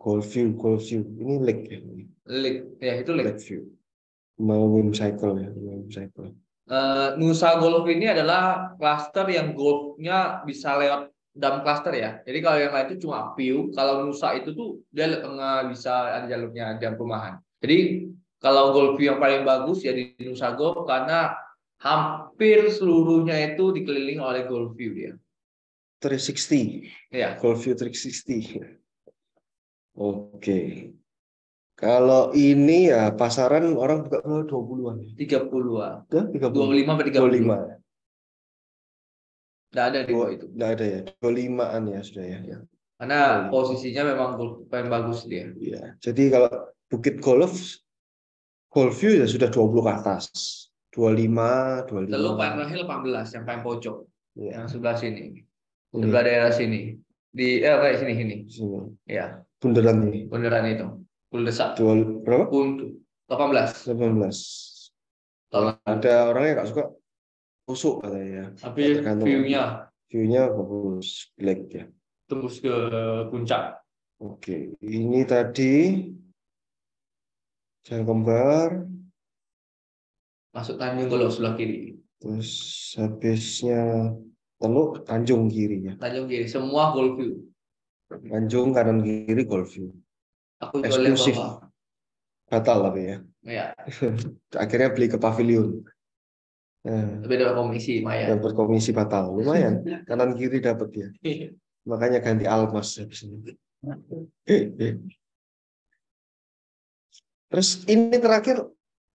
Golf view. Ini lake ya. Lake, ya itu lake. Lake view. Mau Wim Cycle ya, Wim Cycle. Nusa Golf ini adalah klaster yang golfnya bisa lewat dam cluster ya. Jadi kalau yang lain itu cuma view, kalau Nusa itu tuh dia bisa ada jalurnya jam perumahan. Jadi kalau golf view yang paling bagus ya di Nusa Golf karena hampir seluruhnya itu dikelilingi oleh golf view dia. 360. Ya. Golf view 360. Oke. Kalau ini ya pasaran orang buka 20-an. 30-an. 25 atau 30. 25. Nggak ada di bawah itu. Nggak ada ya. 25-an ya sudah ya. Karena posisinya memang paling bagus dia. Iya. Jadi kalau Bukit Golf view ya sudah 20 ke atas. 25. Lalu Pak Rahil 18 yang paling pojok. Ya. Yang sebelah sini. Sebelah daerah sini. Di kayak sini. Sini. Ya. Bundaran ini. Bundaran itu. Kuldesak. Berapa? 18. 18. Ada orang yang nggak suka tusuk katanya. Tapi view-nya bagus, black ya. Tembus ke puncak. Oke, ini tadi Jalan Kembar. Masuk Tanjung Golok sebelah kiri. Terus habisnya Teluk Tanjung kiri ya. Tanjung kiri, semua golf view. Tanjung kanan kiri golf view. Aku eksklusif. Batal tapi ya. Ya. Akhirnya beli ke Pavilion. Tapi dapat komisi lumayan. Dapat komisi batal, lumayan. Kanan kiri dapat ya. Makanya ganti Almas habis ini. Terus ini terakhir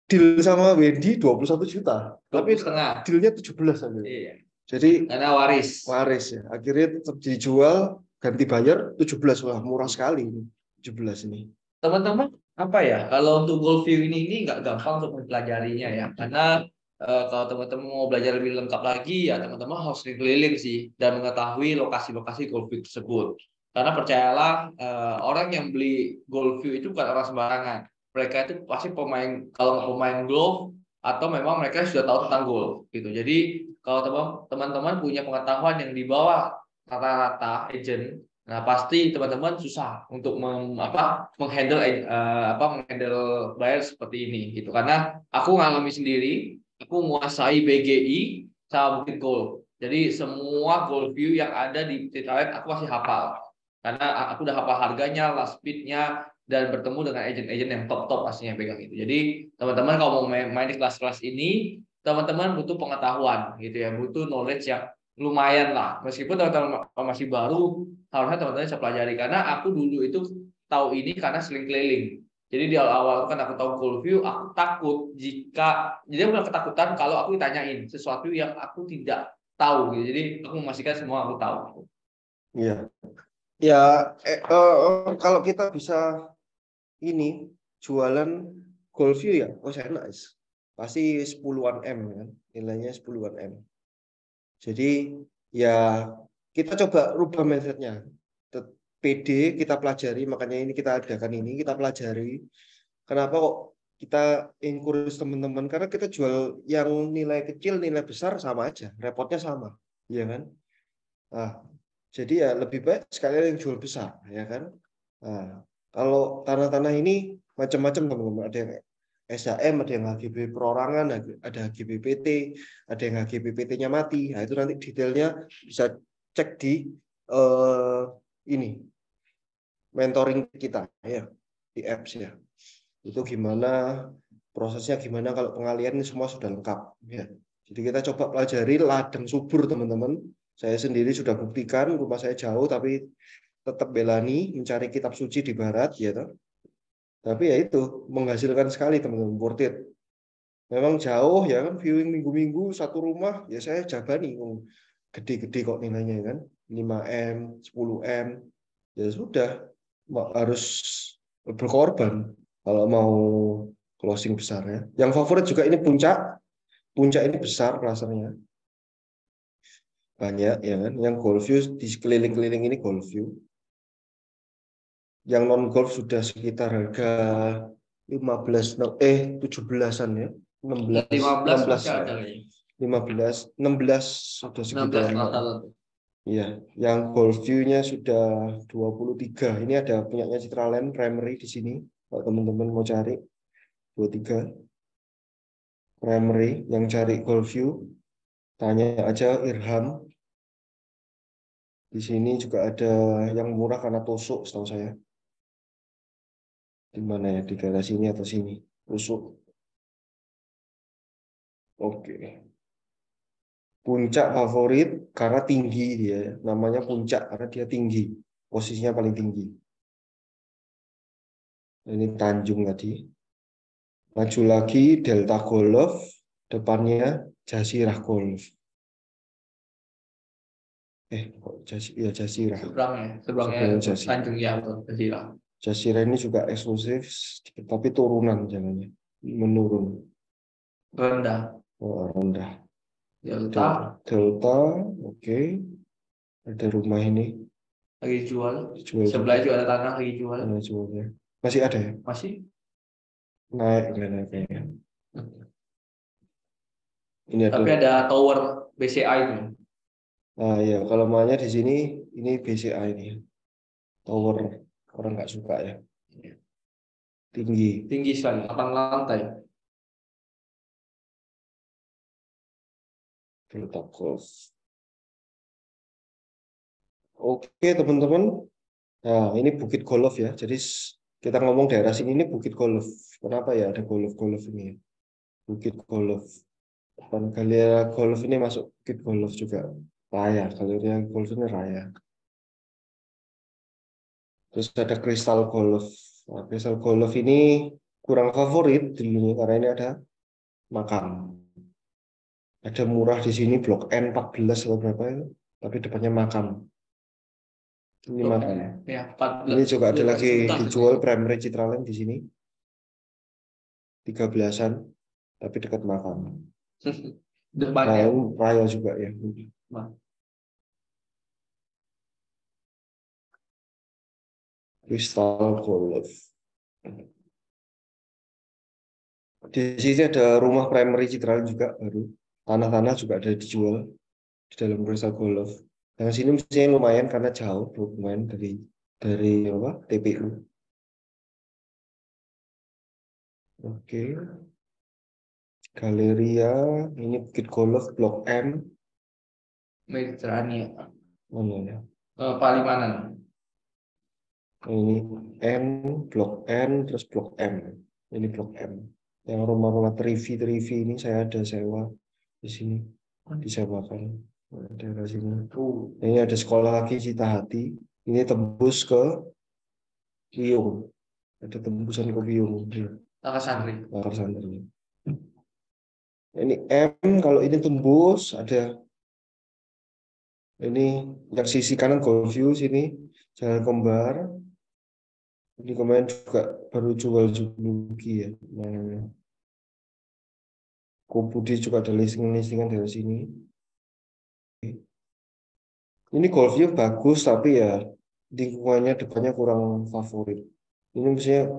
deal sama Wendy 21 juta. Tapi setengah. Dealnya 17 aja. Iya. Jadi karena waris ya. Akhirnya tetap dijual, ganti bayar 17. Wah, murah sekali ini. 17 ini. Teman-teman, apa ya? Kalau untuk golf view ini nggak gampang untuk mempelajarinya ya. Karena kalau teman-teman mau belajar lebih lengkap lagi ya teman-teman harus keliling sih dan mengetahui lokasi-lokasi golf view tersebut. Karena percayalah orang yang beli golf view itu bukan orang sembarangan. Mereka itu pasti kalau pemain golf atau memang mereka sudah tahu tentang golf gitu. Jadi kalau teman-teman punya pengetahuan yang di bawah rata-rata agent, nah pasti teman-teman susah untuk menghandle buyer seperti ini gitu. Karena aku ngalami sendiri, aku menguasai BGI sama Bukit Golf. Jadi semua golf view yang ada di Citraland aku masih hafal. Karena aku udah hafal harganya, last speed-nya, dan bertemu dengan agent-agent yang top-top pastinya pegang itu. Jadi teman-teman kalau mau main di kelas-kelas ini, teman-teman butuh pengetahuan gitu ya, butuh knowledge yang lumayan lah. Meskipun teman-teman masih baru, harusnya teman-teman bisa pelajari. Karena aku dulu itu tahu ini karena sering keliling. Jadi di awal kan aku tahu golf view, aku takut jadi aku punya ketakutan kalau aku ditanyain sesuatu yang aku tidak tahu gitu. Jadi aku memastikan semua aku tahu. Iya. Ya, kalau kita bisa ini jualan Goldview ya, oh saya enak. Pasti 10-an M kan, nilainya 10-an M. Jadi ya kita coba rubah mindsetnya. PD kita pelajari, makanya ini kita adakan ini, kita pelajari. Kenapa kok kita encourage teman-teman? Karena kita jual yang nilai kecil, nilai besar sama aja, repotnya sama, ya kan? Nah, jadi ya lebih baik sekalian yang jual besar, ya kan? Nah, kalau tanah-tanah ini macam-macam teman-teman, ada yang SHM, ada yang HGB perorangan, ada HGBPT, ada yang HGBPT-nya mati. Nah, itu nanti detailnya bisa cek di ini mentoring kita ya di apps ya. Itu gimana prosesnya, gimana kalau pengalian ini semua sudah lengkap ya. Jadi kita coba pelajari ladang subur teman-teman. Saya sendiri sudah buktikan, rumah saya jauh tapi tetap belani mencari kitab suci di barat ya toh. Tapi ya itu menghasilkan sekali teman-teman, worth it. Memang jauh ya kan, viewing minggu-minggu satu rumah ya saya jabani gede-gede kok nilainya kan, 5M, 10M. Ya sudah harus berkorban kalau mau closing besar ya. Yang favorit juga ini puncak. Puncak ini besar klasernya. Banyak ya kan. Yang Goldview di sekeliling-keliling ini Goldview. Yang non golf sudah sekitar harga 17-an ya. 16 15 16 masih ada kayaknya. 15 16 sudah 16 sekitar. Iya, yang Goldview-nya sudah 23. Ini ada punyanya Citraland Primary di sini. Kalau teman-teman mau cari 23 Primary yang cari Goldview, tanya aja Irham. Di sini juga ada yang murah karena tusuk setahu saya. Di mana ya? Di daerah sini atau sini? Tusuk. Oke. Puncak favorit karena tinggi dia. Namanya puncak karena dia tinggi. Posisinya paling tinggi. Ini Tanjung tadi. Maju lagi Delta Golf. Depannya Jazirah Golf. Kok Jazirah. Seberangnya Tanjung ya, Jazirah. Jazirah ini juga eksklusif, tapi turunan jalannya. Menurun. Rendah. Oh, rendah. Delta. Delta, oke. Ada rumah ini. Lagi jual. Sebelah juga ada tanah lagi jual. Jualnya. Masih ada ya? Masih. Naik kayaknya. Ini Tapi ada tower BCA itu. Nah ya, kalau maunya di sini ini BCA ini. Tower orang nggak suka ya. Tinggi sekali, 8 lantai. Delta Golf. Oke teman-teman. Nah ini Bukit Golf ya. Jadi kita ngomong daerah sini ini Bukit Golf. Kenapa ya ada golf ini? Bukit Golf. Depan Galera Golf ini masuk Bukit Golf juga. Raya. Galera Golf ini raya. Terus ada Crystal Golf. Nah, Crystal Golf ini kurang favorit dulunya karena ini ada makam. Ada murah di sini Blok N 14 atau berapa itu, tapi depannya makam. Ini makam. Ya, 14. Ini juga ada lagi dijual Primary Citraland di sini. 13-an, tapi dekat makam. Depannya. Raya juga ya. Crystal Golf. Di sini ada rumah Primary Citraland juga baru. Tanah-tanah juga ada dijual di dalam Crystal Golf. Yang sini mestinya lumayan karena jauh, lumayan dari apa TPU. Oke. Galeria, ini Bukit Golf Blok M. Mediterania. Mana ya? Palimanan. Ini N, Blok N, terus Blok M. Ini Blok M. Yang rumah-rumah Trivi ini saya ada sewa di sini, disewakan. Daerah sini. Ini ada sekolah lagi Citahati. Ini tembus ke Kiyung. Ada tembusan ke Kiyung. Lakar Santri. Ini M, kalau ini tembus ada Ini yang sisi kanan Goldview sini Jalan Kembar. Ini kemarin juga baru jual Juluki ya. Nah, Kopudi juga ada listing-listingan dari sini. Ini Goldview bagus tapi ya lingkungannya depannya kurang favorit. Ini misalnya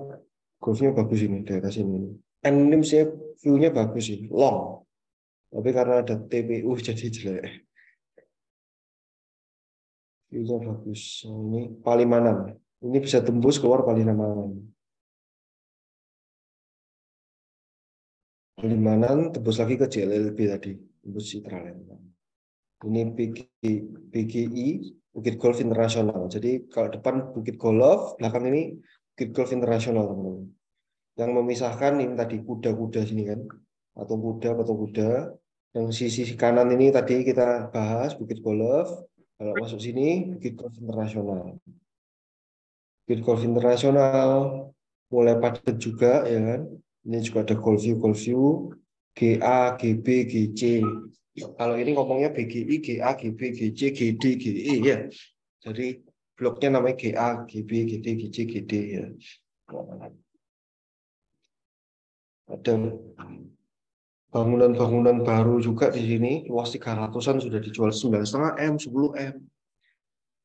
Goldview bagus ini daerah sini. Ini misalnya view-nya bagus sih, long. Tapi karena ada TPU jadi jelek. View-nya bagus. Ini Palimanan. Ini bisa tembus keluar Palimanan. Palimanan tembus lagi ke JLLB tadi. Tembus Citraland. Ini BGI, Bukit Golf Internasional. Jadi kalau depan Bukit Golf, belakang ini Bukit Golf Internasional, teman-teman. Yang memisahkan ini tadi kuda-kuda sini kan. Patung kuda. Yang sisi kanan ini tadi kita bahas Bukit Golf. Kalau masuk sini Bukit Golf Internasional. Bukit Golf Internasional mulai padat juga ya kan. Ini juga ada Golfview, GA, GB, GC. Kalau ini ngomongnya BGI, GA, GB, GC, GD, GE ya. Jadi bloknya namanya GA, GB, GD, GC, GD ya. Ada bangunan-bangunan baru juga di sini, luas 300-an sudah dijual 9,5 M, 10 M.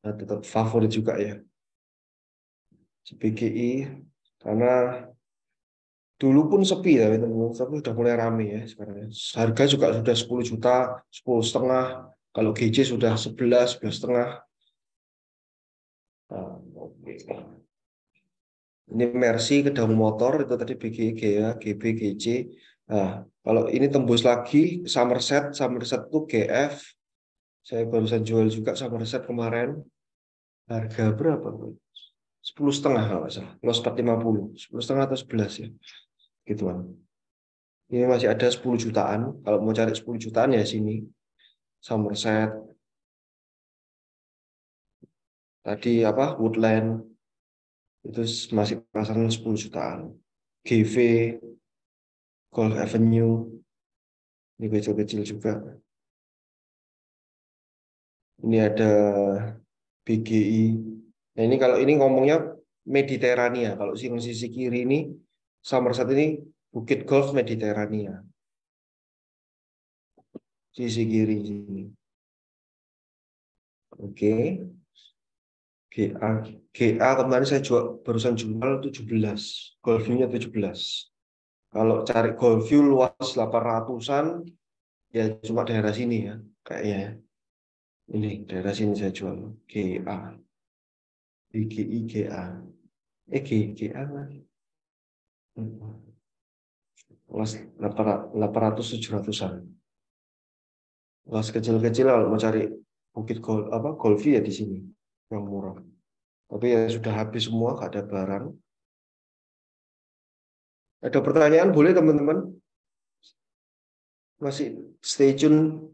Nah, tetap favorit juga ya. BGI karena dulu pun sepi ya, teman-teman. Tapi sudah mulai rame ya sekarang. Harga juga sudah 10 juta, 10,5. Kalau GC sudah 11, 11,5. Nah, oke. Ini Mercy Kedang Motor itu tadi BGG ya, GB, GC. Nah, kalau ini tembus lagi Somerset itu GF. Saya barusan jual juga Somerset kemarin. Harga berapa? 10,5 kalau nggak salah. Los 450. 10,5 atau 11 ya. Gituan. Ini masih ada 10 jutaan. Kalau mau cari 10 jutaan ya sini. Somerset. Tadi apa? Woodland. Itu masih pasaran 10 jutaan. GV, Golf Avenue. Ini kecil-kecil juga. Ini ada BGI. Nah ini kalau ini ngomongnya Mediterania. Kalau sisi kiri ini Somerset ini Bukit Golf Mediterania. Sisi kiri sini. Oke. GA kemarin saya barusan jual 17. Golfview-nya 17. Kalau cari Golfview luas 800-an ya cuma daerah sini ya kayaknya. Ini daerah sini saya jual GA. BGI GA. GA lah. Luas 800-700-an. Luas kecil-kecil kalau mau cari Bukit Golfview ya di sini yang murah. Tapi ya sudah habis semua, nggak ada barang. Ada pertanyaan boleh teman-teman? Masih stay tune.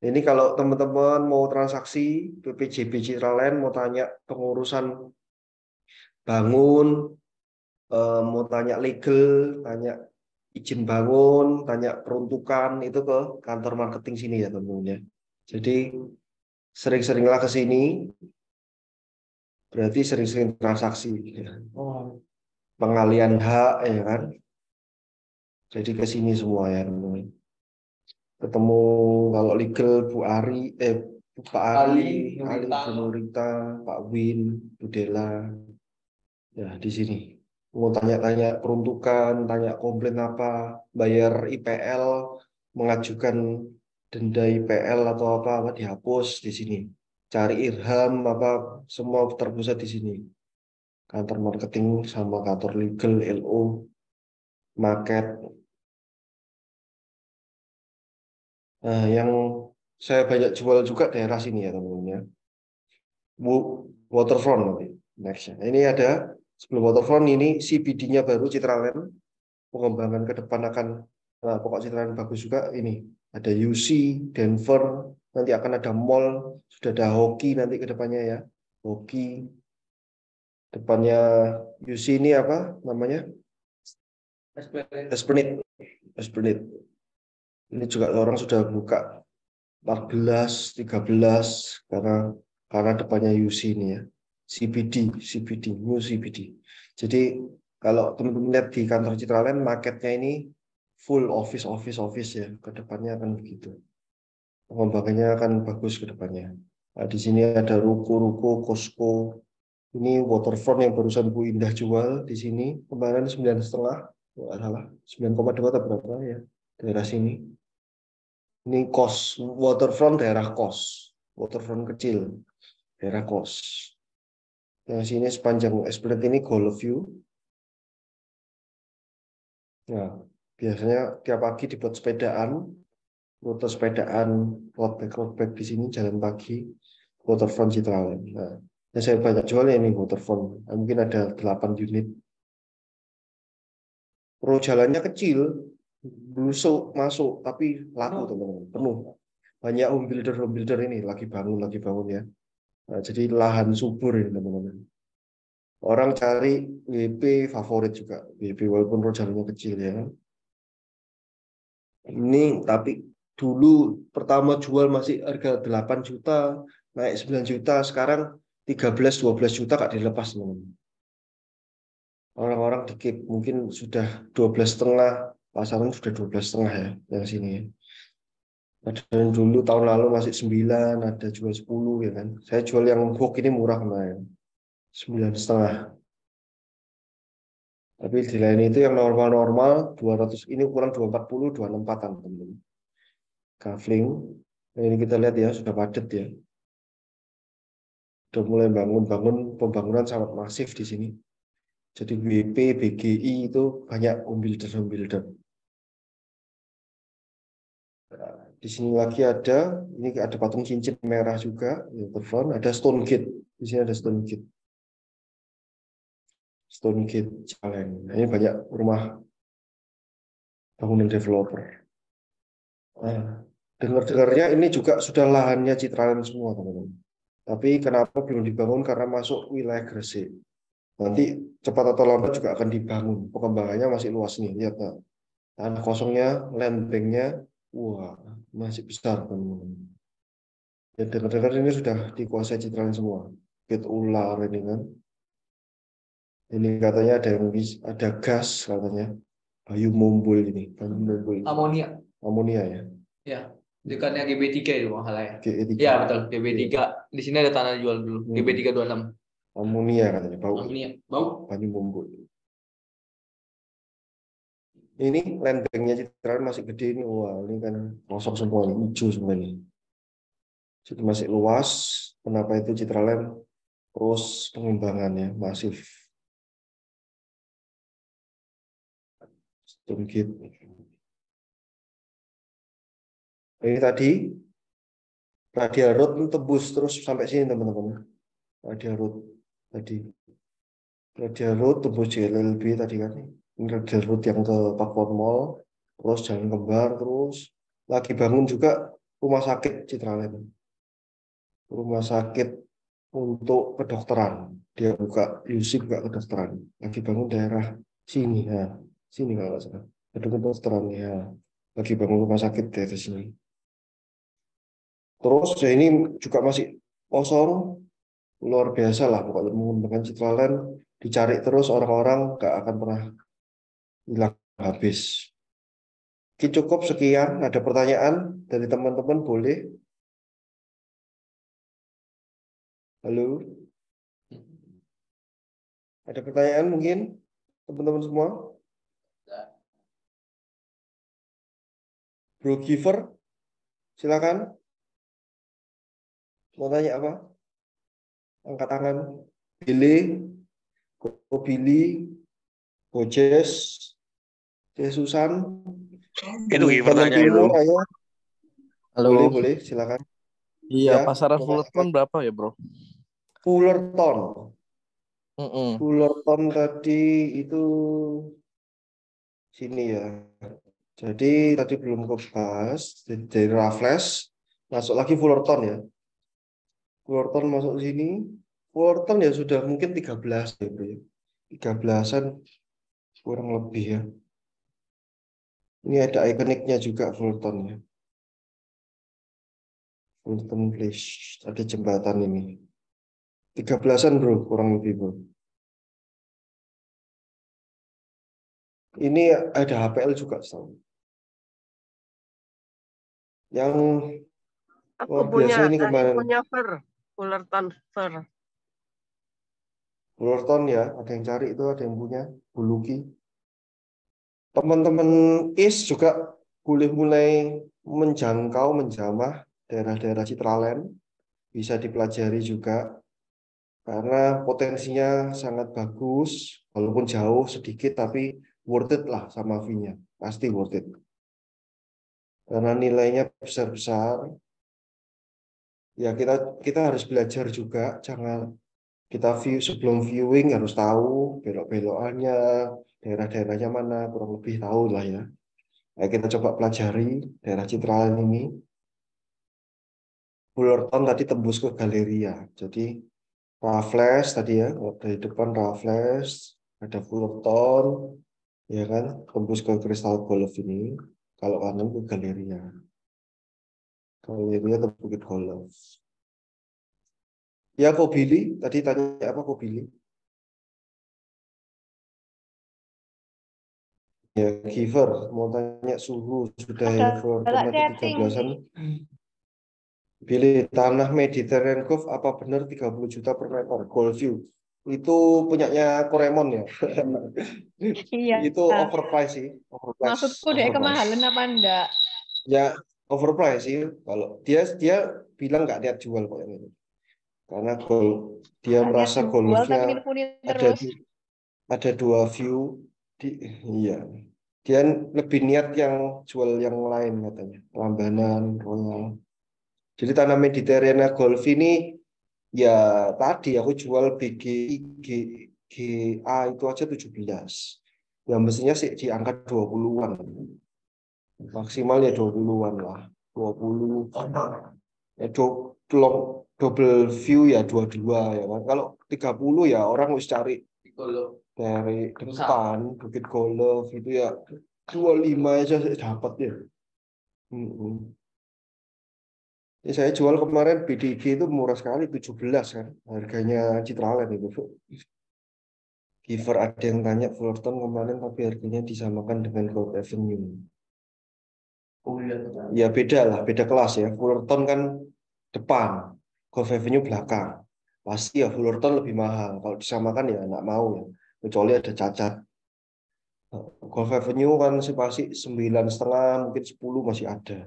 Ini kalau teman-teman mau transaksi PPJB Citraland, mau tanya pengurusan bangun, mau tanya legal, tanya izin bangun, tanya peruntukan, itu ke kantor marketing sini ya teman-teman ya. Jadi sering-seringlah ke sini, berarti sering-sering transaksi. Ya. Pengalian hak ya kan. Jadi ke sini semua ya teman-teman. Ketemu kalau legal Pak Ari, Bu Nurita, Pak Win, Bu Dela, ya di sini. Mau tanya-tanya peruntukan, tanya komplain apa, bayar IPL, mengajukan denda IPL atau apa dihapus di sini. Cari Irham apa semua terpusat di sini. Kantor marketing sama kantor legal, LO, market. Nah, yang saya banyak jual juga daerah sini ya teman-teman ya. Waterfront nanti nextnya. Ini ada sebelum Waterfront ini CBD-nya baru Citraland. Pengembangan ke depan akan pokok Citraland bagus juga ini. Ada UC, Denver, nanti akan ada mall, sudah ada hoki nanti ke depannya ya. Hoki. Depannya UC ini apa namanya? Esplanade. Ini juga orang sudah buka 14, 13 karena depannya UC ini ya. CBD, new CBD. Jadi kalau teman-teman lihat di kantor Citraland, marketnya ini full office ya. Ke depannya akan begitu. Pengembangannya akan bagus ke depannya. Nah, di sini ada ruko-ruko, Costco. Ini waterfront yang barusan Bu Indah jual di sini. Kemarin 9,5. Nggak salah. 9,2 atau berapa ya. Daerah sini. Ini kos. Waterfront daerah kos. Waterfront kecil. Daerah kos. Yang sini sepanjang Esplanade ini Golf View. Nah, biasanya tiap pagi dibuat sepedaan. Rute sepedaan road back di sini jalan pagi waterfront Citraland. Nah, yang saya banyak jual ya ini waterfront. Mungkin ada 8 unit. Pro jalannya kecil, busuk masuk, tapi laku teman-teman, penuh. Banyak home builder ini lagi bangun ya. Nah, jadi lahan subur ini teman-teman. Orang cari WP favorit juga, WP walaupun pro jalannya kecil ya. Ini tapi dulu pertama jual masih harga 8 juta, naik 9 juta, sekarang 13-12 juta gak dilepas teman-teman. Orang-orang dikit mungkin sudah 12,5, pasaran sudah 12,5 ya yang sini ya. Ada yang dulu tahun lalu masih 9, ada jual 10 ya kan. Saya jual yang hook ini murah kemarin, 9,5. Tapi di lain itu yang normal-normal 200, ini ukuran 240, 264-an teman-teman. Kavling. Nah, ini kita lihat ya sudah padat ya. Sudah mulai bangun pembangunan sangat masif di sini. Jadi WP, BGI itu banyak home builder. Nah, di sini lagi ini ada patung cincin merah juga, ya, telepon. Ada Stone Gate. Di sini ada Stone Gate. Stone Gate Challenge. Nah, ini banyak rumah bangunan developer. Nah, dengar-dengarnya ini juga sudah lahannya Citraland semua, teman-teman. Tapi kenapa belum dibangun? Karena masuk wilayah Gresik. Nanti cepat atau lambat juga akan dibangun. Pengembangannya masih luas nih. Lihat, nah. Tanah kosongnya, land banknya, wah, masih besar, teman-teman. Ya, dengar-dengar ini sudah dikuasai Citraland semua. Gate ular ini kan. Ini katanya ada gas katanya. Bayu mumbul ini. Amonia. Amonia ya. Ya, dekatnya GB3 itu masalah ya. GE3. Ya betul, GB3. Di sini ada tanah jual dulu. GB326. Amonia katanya, bau. Amonia, bau. Bayu mumbul. Ini land banknya Citraland masih gede ini. Wah, ini kan kosong semua, ini hijau semua ini. Jadi masih luas. Kenapa itu Citraland terus pengembangannya masif. Sedikit. Ini tadi Radial Road tembus terus sampai sini teman-teman. Radial Road tadi. Radial Road tembus JLLB tadi kan. Ini Radial Road yang ke Pakuan Mall. Terus Jalan Kembar terus. Lagi bangun juga rumah sakit Citraland. Rumah sakit untuk kedokteran. Dia buka UC buka kedokteran. Lagi bangun daerah sini ya. Sini kalau nggak salah. Gedung kedokteran ya. Lagi bangun rumah sakit dari sini. Terus ya ini juga masih kosong, luar biasa lah pokoknya mengembangkan Citraland dicari terus orang-orang nggak akan pernah hilang habis. Oke, cukup sekian. Ada pertanyaan dari teman-teman boleh? Halo, ada pertanyaan mungkin teman-teman semua? Bro Giver, silakan. Mau tanya apa? Angkat tangan. Billy, Billy, Bojes, Jesusan, Itu teman timur, ayo. Halo. Boleh, silakan. Iya, Ya, pasaran Fullerton berapa ya, Bro? Fullerton. Mm-mm. Fullerton tadi itu sini ya. Jadi tadi belum kebahas dari Raffles masuk lagi Fullerton ya. Fullerton masuk sini. Fullerton ya sudah mungkin 13 ya, Bro, ya. 13-an kurang lebih ya. Ini ada ikoniknya juga Fullerton ya. Fulton Place. Ada jembatan ini. 13-an bro, kurang lebih bro. Ini ada HPL juga tahu. Yang Aku luar punya, biasa ini kemarin. punya Fullerton Fur. Fullerton ya, ada yang cari itu, ada yang punya. Buluki. Teman-teman IS juga boleh mulai menjangkau, menjamah daerah-daerah Citraland. Bisa dipelajari juga. Karena potensinya sangat bagus. Walaupun jauh sedikit, tapi worth it lah sama fee-nya. Pasti worth it. Karena nilainya besar-besar. Ya kita harus belajar juga. Jangan kita sebelum viewing harus tahu belok-belokannya, daerah-daerahnya mana, kurang lebih tahu lah ya. Nah, kita coba pelajari daerah Citraland ini. Fullerton tadi tembus ke Galeria. Jadi Raffles tadi ya, dari depan Raffles, ada Fullerton, ya kan, tembus ke Crystal Golf ini. Kalau kanan ke Galeria. Galeria atau Bukit Golf. Ya, kok Billy? Tadi tanya apa kok Billy? Ya, Giver mau tanya suhu sudah Ada Fullerton tadi chatting 13-an. Billy, tanah Mediterranean Cove apa benar 30 juta per meter? Goldview. Itu punyanya Koremon ya. Iya. Itu overpriced sih, overpriced. Maksudku deh kemahalan apa enggak? Ya, overpriced sih. Kalau dia bilang nggak niat jual kok yang ini. Karena dia Nggak merasa niat jual, golfnya tapi muni-muni ada terus. ada dua view iya. Dia lebih niat yang jual yang lain katanya, Lambanan, Royal. Jadi tanah Mediterranean Golf ini ya tadi aku jual GA itu aja 17. Ya mestinya sih di angka 20-an. Maksimal ya 20-an lah. 20 ya double view ya 22 ya kan. Kalau 30 ya orang harus cari dari depan Bukit Golf itu ya 25 aja saya dapat ya. Ya, saya jual kemarin BDG itu murah sekali 17 kan harganya Citraland itu. Giver ada yang tanya Fullerton kemarin tapi harganya disamakan dengan Gold Avenue. Oh iya. Ya beda lah, beda kelas ya. Fullerton kan depan, Gold Avenue belakang. Pasti ya Fullerton lebih mahal. Kalau disamakan ya nggak mau ya. Kecuali ada cacat. Gold Avenue kan sih pasti 9,5 mungkin 10 masih ada.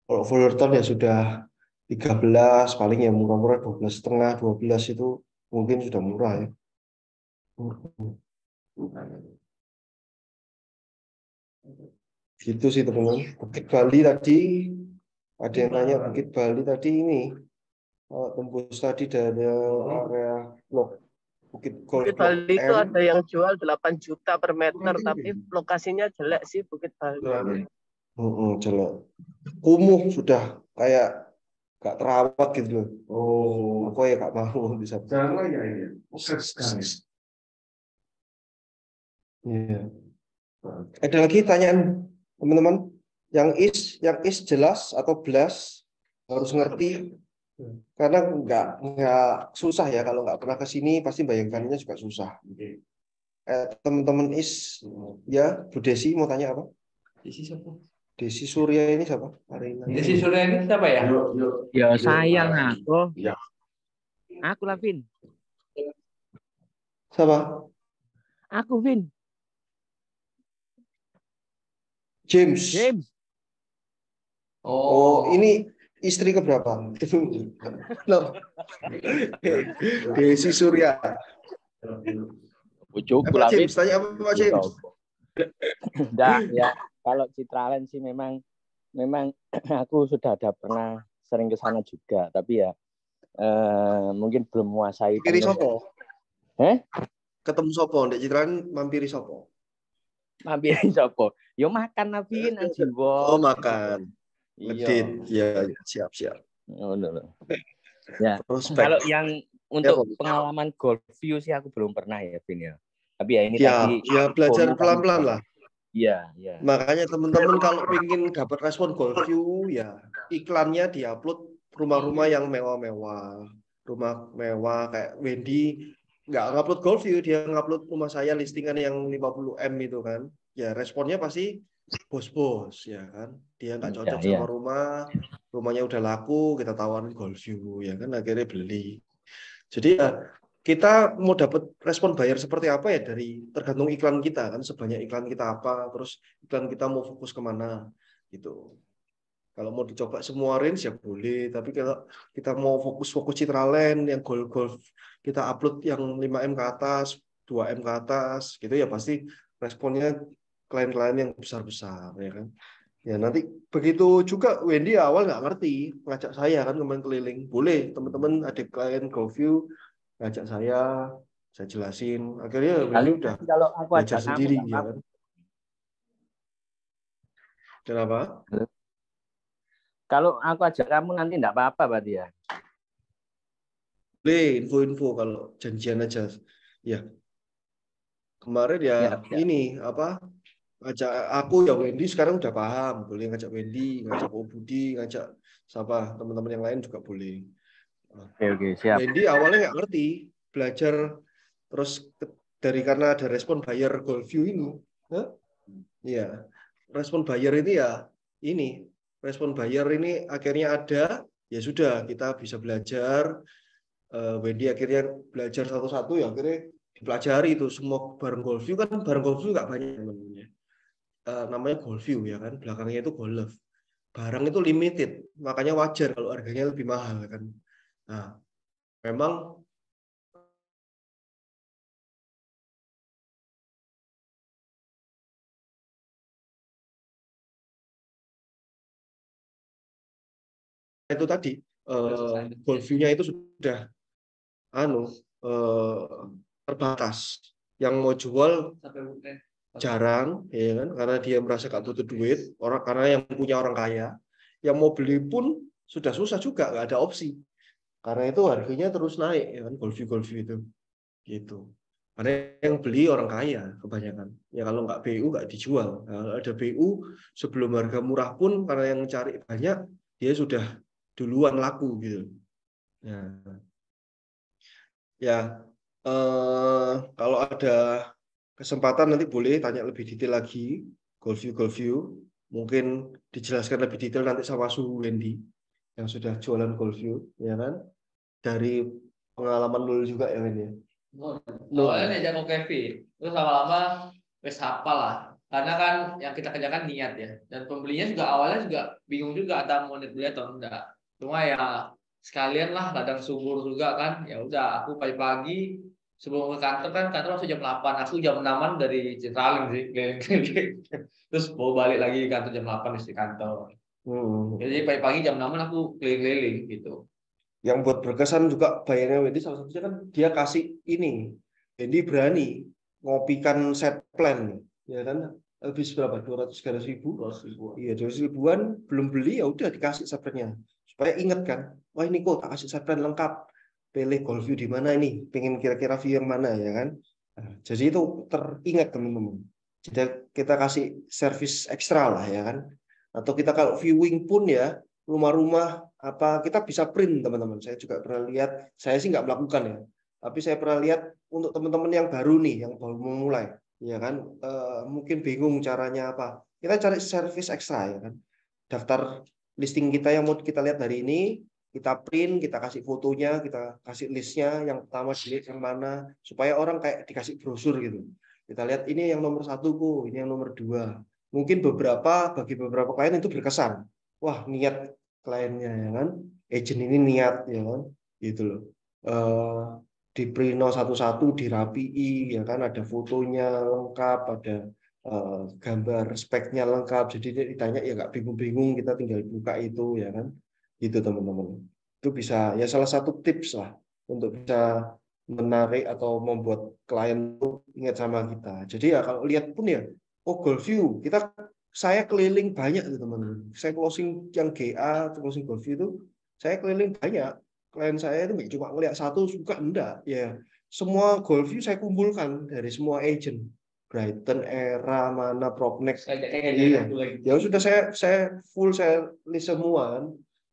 Kalau Fullerton ya sudah 13 paling ya murah-murah 12,5 12 itu mungkin sudah murah ya. Gitu sih teman-teman. Bukit Bali tadi ada yang tanya Bukit Bali tadi ini tembus tadi dari area blok Bukit Golf Bukit Blok Bali itu M. ada yang jual 8 juta per meter, tapi lokasinya jelek sih Bukit Bali. Jelek. Kumuh sudah kayak gak terawat gitu loh. Aku ya gak mau bisa. Jangan ya ini. Iya. Ada lagi tanyaan teman-teman? Yang is jelas atau blast harus ngerti karena nggak susah ya kalau nggak pernah ke sini pasti bayangkannya juga susah. Teman-teman is ya Bu Desi mau tanya apa? Desi siapa? Desi Surya ini siapa? Desi Surya ini siapa ya? Ya sayang aku. Ya. Aku lah Vin. Siapa? Aku Vin. James. Oh, Ini istri keberapa? Desi Surya. Bujuku Pak lah Vin. James, tanya apa Pak James? Enggak, ya kalau Citraland sih memang aku sudah ada pernah sering ke sana juga, tapi ya mungkin belum menguasai. Mampiri sopo? Ketemu sopo Ndek Citraland mampiri sopo? Mampiri sopo? Yo makan Nabi nang Jiwo. Oh, makan. Iya. Ya, siap. Oh, no. Ya. Prospek. Kalau yang untuk pengalaman golf view sih aku belum pernah ya, Vin ya. Tapi ya ini tadi ya belajar pelan-pelan lah. Iya. Makanya teman-teman kalau ingin dapat respon golf view ya iklannya diupload rumah-rumah yang mewah-mewah, rumah mewah kayak Wendy nggak ngupload golf view, dia ngupload rumah saya listingan yang 50M itu kan. Ya responnya pasti bos-bos ya kan. Dia nggak cocok Ya, sama rumahnya udah laku, kita tawarin golf view ya kan, akhirnya beli. Jadi ya kita mau dapat respon buyer seperti apa ya dari tergantung iklan kita kan, sebanyak iklan kita apa, terus iklan kita mau fokus kemana gitu. Kalau mau dicoba semua range ya boleh, tapi kalau kita mau fokus-fokus Citraland yang golf kita upload yang 5M ke atas, 2M ke atas gitu ya pasti responnya klien-klien yang besar-besar ya kan. Ya nanti begitu juga Wendy awal nggak ngerti, ngajak saya kan kemarin keliling. Boleh teman-teman ada klien GoView ngajak saya jelasin. Akhirnya Wendy udah kalau aku belajar ajak kamu sendiri nggak ya apa-apa. kan. Kenapa? Kalau aku ajak kamu nanti nggak apa-apa berarti ya. Boleh info-info kalau janjian aja. Ya kemarin ya Ya, ini apa? Ngajak aku ya Wendy sekarang udah paham. Boleh ngajak Wendy, ngajak Ko Budi, ngajak siapa teman-teman yang lain juga boleh. Oke, siap. Wendy awalnya nggak ngerti, belajar terus dari karena ada respon buyer GoldView ini. Ya, respon buyer ini ya ini. Respon buyer ini akhirnya ada, ya sudah kita bisa belajar. Wendy akhirnya belajar satu-satu ya akhirnya dipelajari itu semua barang GoldView kan barang GoldView nggak banyak namanya. Namanya GoldView ya kan, belakangnya itu Gold. Barang itu limited, makanya wajar kalau harganya lebih mahal kan. Nah, memang itu tadi goal view-nya itu sudah terbatas. Yang mau jual jarang, ya kan? Karena dia merasa gak butuh duit, karena yang punya orang kaya. Yang mau beli pun sudah susah juga, nggak ada opsi. Karena itu harganya terus naik, ya kan? Goal view itu, gitu. Karena yang beli orang kaya kebanyakan. Ya kalau nggak BU nggak dijual. Nah, ada BU sebelum harga murah pun karena yang cari banyak, dia sudah duluan laku gitu. Ya, kalau ada kesempatan nanti boleh tanya lebih detail lagi goal view. Mungkin dijelaskan lebih detail nanti sama Su Wendy yang sudah jualan goal view, ya kan? Dari pengalaman dulu juga ya Wendy. Awalnya diajak ke Kevin, terus lama-lama wes hafal lah. Karena kan yang kita kerjakan niat ya. Dan pembelinya juga awalnya juga bingung juga ada mau beli atau enggak. Cuma ya sekalian lah ladang subur juga kan. Ya udah aku pagi-pagi sebelum ke kantor langsung jam 8. Aku jam 6-an dari Citraling sih keliling-keliling. Terus bawa balik lagi kantor jam 8 di kantor. Jadi pagi-pagi jam 6-an aku keliling-keliling gitu. Yang buat berkesan juga bayarnya Wendy salah satunya kan dia kasih ini. Wendy berani ngopikan set plan, ya kan? Habis berapa? 200 ribu? Iya, 200 ribuan belum beli ya udah dikasih set plan-nya. Supaya ingat kan, wah ini kok tak kasih set plan lengkap. Pilih goal view di mana ini? Pengen kira-kira view yang mana ya kan? Nah, jadi itu teringat teman-teman. Jadi kita kasih service ekstra lah ya kan? Atau kita kalau viewing pun ya rumah-rumah apa kita bisa print teman-teman. Saya juga pernah lihat, saya sih nggak melakukan ya, tapi saya pernah lihat untuk teman-teman yang baru nih, yang baru memulai, ya kan, mungkin bingung caranya apa. Kita cari service ekstra ya kan. Daftar listing kita yang mau kita lihat hari ini, kita print, kita kasih fotonya, kita kasih listnya, yang pertama dilihat yang mana, supaya orang kayak dikasih brosur gitu. Kita lihat ini yang nomor 1 Bu, ini yang nomor 2. Mungkin bagi beberapa klien itu berkesan. Wah, niat kliennya ya kan, agent ini niat ya kan, gitu loh. Di print satu-satu dirapiin ya kan, ada fotonya lengkap, ada gambar speknya lengkap, jadi dia ditanya ya nggak bingung-bingung, kita tinggal buka itu ya kan, gitu teman-teman. Itu bisa ya salah satu tips lah untuk bisa menarik atau membuat klien itu ingat sama kita. Jadi ya kalau lihat pun ya, oh GoldView, saya keliling banyak teman-teman. Saya closing yang GA, closing GoldView itu saya keliling banyak. Klien saya itu nggak cuma ngeliat satu suka, enggak ya. Semua GoldView saya kumpulkan dari semua agent. Brighton, Era, mana, Propnex. Iya. Ya sudah saya full saya list semua kan.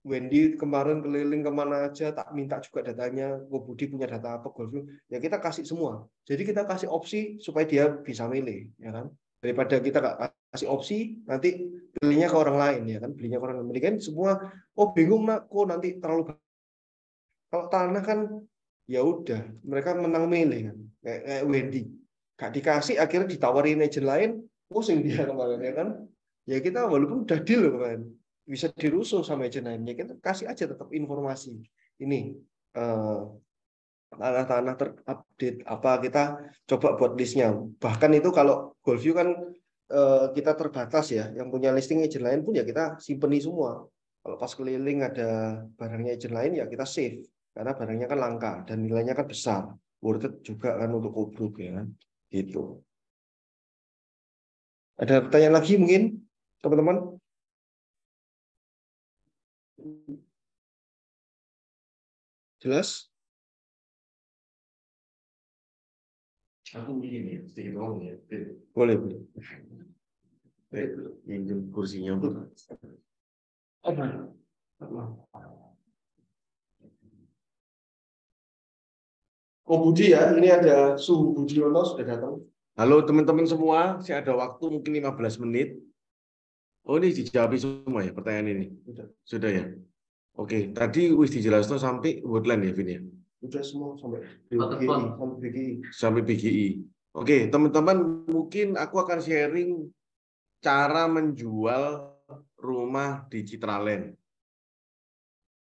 Wendy kemarin keliling kemana aja, tak minta juga datanya, Budi punya data apa, Golfview, ya kita kasih semua. Jadi kita kasih opsi supaya dia bisa milih, ya kan? Daripada kita nggak kasih opsi, nanti pilihnya ke orang lain, ya kan? Belinya ke orang lain. Kan semua, oh bingung nak, kok nanti terlalu. Kalau tanah kan, ya udah, mereka menang milih kan, kayak Wendy, gak dikasih, akhirnya ditawarin agent lain, pusing dia kemarin, ya kan? Ya kita walaupun udah deal kemarin, bisa dirusuh sama agent lainnya, kita kasih aja tetap informasi ini tanah-tanah terupdate apa, kita coba buat listnya. Bahkan itu kalau Golfview kan kita terbatas ya, yang punya listing agent lain pun ya kita simpeni semua. Kalau pas keliling ada barangnya agent lain ya kita save karena barangnya kan langka dan nilainya kan besar, worth it juga kan untuk Kobruk, ya kan, gitu. Ada pertanyaan lagi mungkin teman-teman? Jelas? Aku begini, sedikit ngomong ya. Boleh, boleh. Pinjam kursinya, Bu. Oh Budi ya, ini ada Su Budiono sudah datang. Halo teman-teman semua, saya ada waktu mungkin 15 menit. Oh ini dijawab semua ya pertanyaan ini? Sudah ya? Oke, tadi wis dijelaskan sampai Woodland ya, Vin ya? Sudah semua sampai BGI. Sampai BGI. Oke, teman-teman mungkin aku akan sharing cara menjual rumah di Citraland.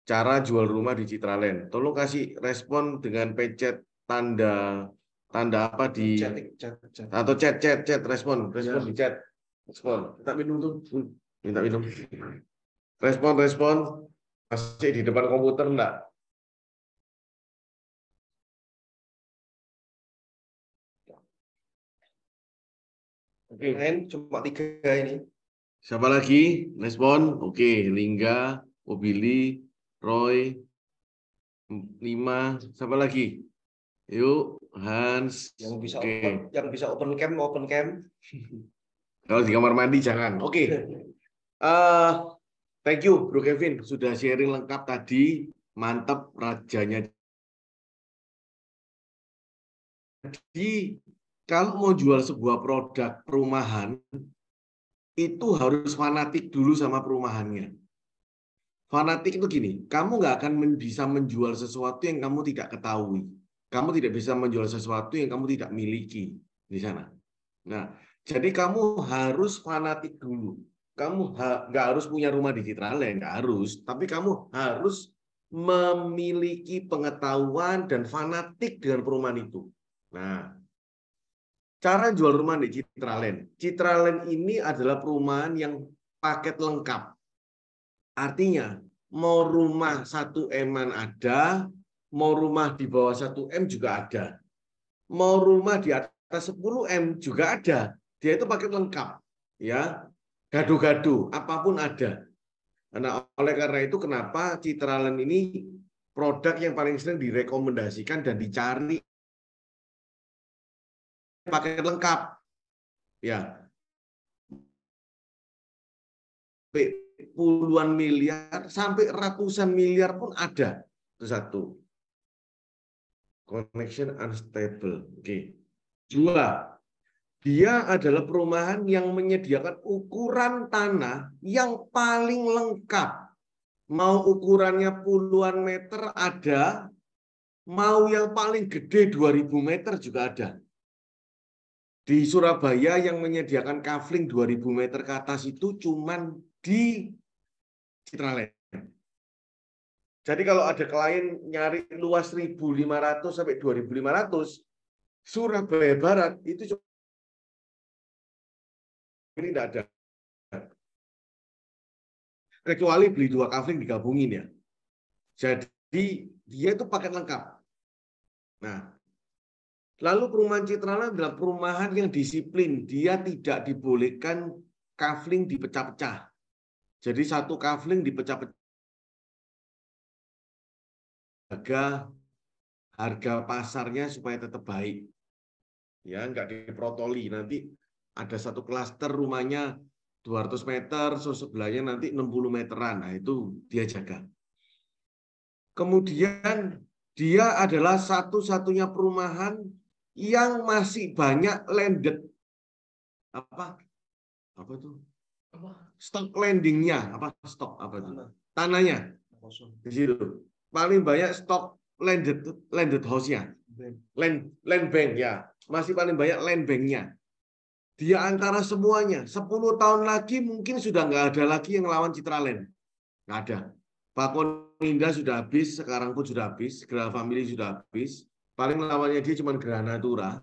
Cara jual rumah di Citraland. Tolong kasih respon dengan pencet tanda apa di atau chat respon di chat. Respon. Minta minum tuh. Minta minum. Respon masih di depan komputer enggak? Oke, cuma 3 ini. Siapa lagi? Respon. Oke, Lingga, Obili, Roy, 5. Siapa lagi? Yuk, Hans. Yang bisa Oke. open cam. Kalau di kamar mandi jangan. Oke. Thank you, Bro Kevin, sudah sharing lengkap tadi. Mantap rajanya. Jadi, kalau mau jual sebuah produk perumahan, itu harus fanatik dulu sama perumahannya. Fanatik itu gini, kamu nggak akan bisa menjual sesuatu yang kamu tidak ketahui. Kamu tidak bisa menjual sesuatu yang kamu tidak miliki di sana. Nah, jadi kamu harus fanatik dulu. Kamu nggak harus punya rumah di Citraland, nggak harus. Tapi kamu harus memiliki pengetahuan dan fanatik dengan perumahan itu. Nah, cara jual rumah di Citraland. Citraland ini adalah perumahan yang paket lengkap. Artinya, mau rumah 1M-an ada, mau rumah di bawah 1M juga ada. Mau rumah di atas 10M juga ada. Dia itu paket lengkap. Ya, gado-gado, apapun ada. Nah, oleh karena itu kenapa Citraland ini produk yang paling sering direkomendasikan dan dicari paket lengkap. Ya. Puluhan miliar sampai ratusan miliar pun ada. Itu satu. Connection unstable. Oke. 2. Dia adalah perumahan yang menyediakan ukuran tanah yang paling lengkap. Mau ukurannya puluhan meter ada, mau yang paling gede 2000 meter juga ada. Di Surabaya yang menyediakan kafling 2000 meter ke atas itu cuman di Citraland. Jadi kalau ada klien nyari luas 1.500 sampai 2.500, Surabaya Barat itu ini tidak ada. Kecuali beli 2 kafling digabungin ya. Jadi dia itu paket lengkap. Nah, lalu perumahan Citraland adalah perumahan yang disiplin. Dia tidak dibolehkan kafling dipecah-pecah. Jadi satu kafling dipecah-pecah. Harga pasarnya supaya tetap baik. Ya, nggak diprotoli. Nanti ada satu klaster rumahnya 200 meter, sebelahnya nanti 60 meteran. Nah, itu dia jaga. Kemudian dia adalah satu-satunya perumahan yang masih banyak landed. Apa tuh? Stok landingnya, stok apa itu? Tanahnya. Di situ. Paling banyak stok landed house-nya. Land bank ya. Masih paling banyak land bank-nya. Dia antara semuanya. 10 tahun lagi mungkin sudah nggak ada lagi yang lawan Citraland. Nggak ada. Pakoninda sudah habis, sekarang pun sudah habis. Graha Family sudah habis. Paling lawannya dia cuma Graha Natura.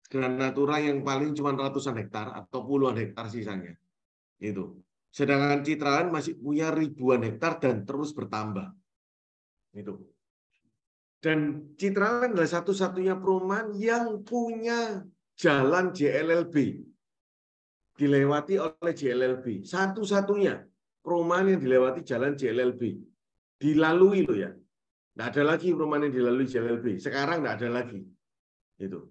Graha Natura yang paling cuma ratusan hektar atau puluhan hektar sisanya. Itu. Sedangkan Citraland masih punya ribuan hektar dan terus bertambah. Itu. Dan Citraland adalah satu-satunya perumahan yang punya jalan JLLB. Dilewati oleh JLLB. Satu-satunya perumahan yang dilewati jalan JLLB. Dilalui loh ya. Nggak ada lagi perumahan yang dilalui JLLB. Sekarang nggak ada lagi. Itu.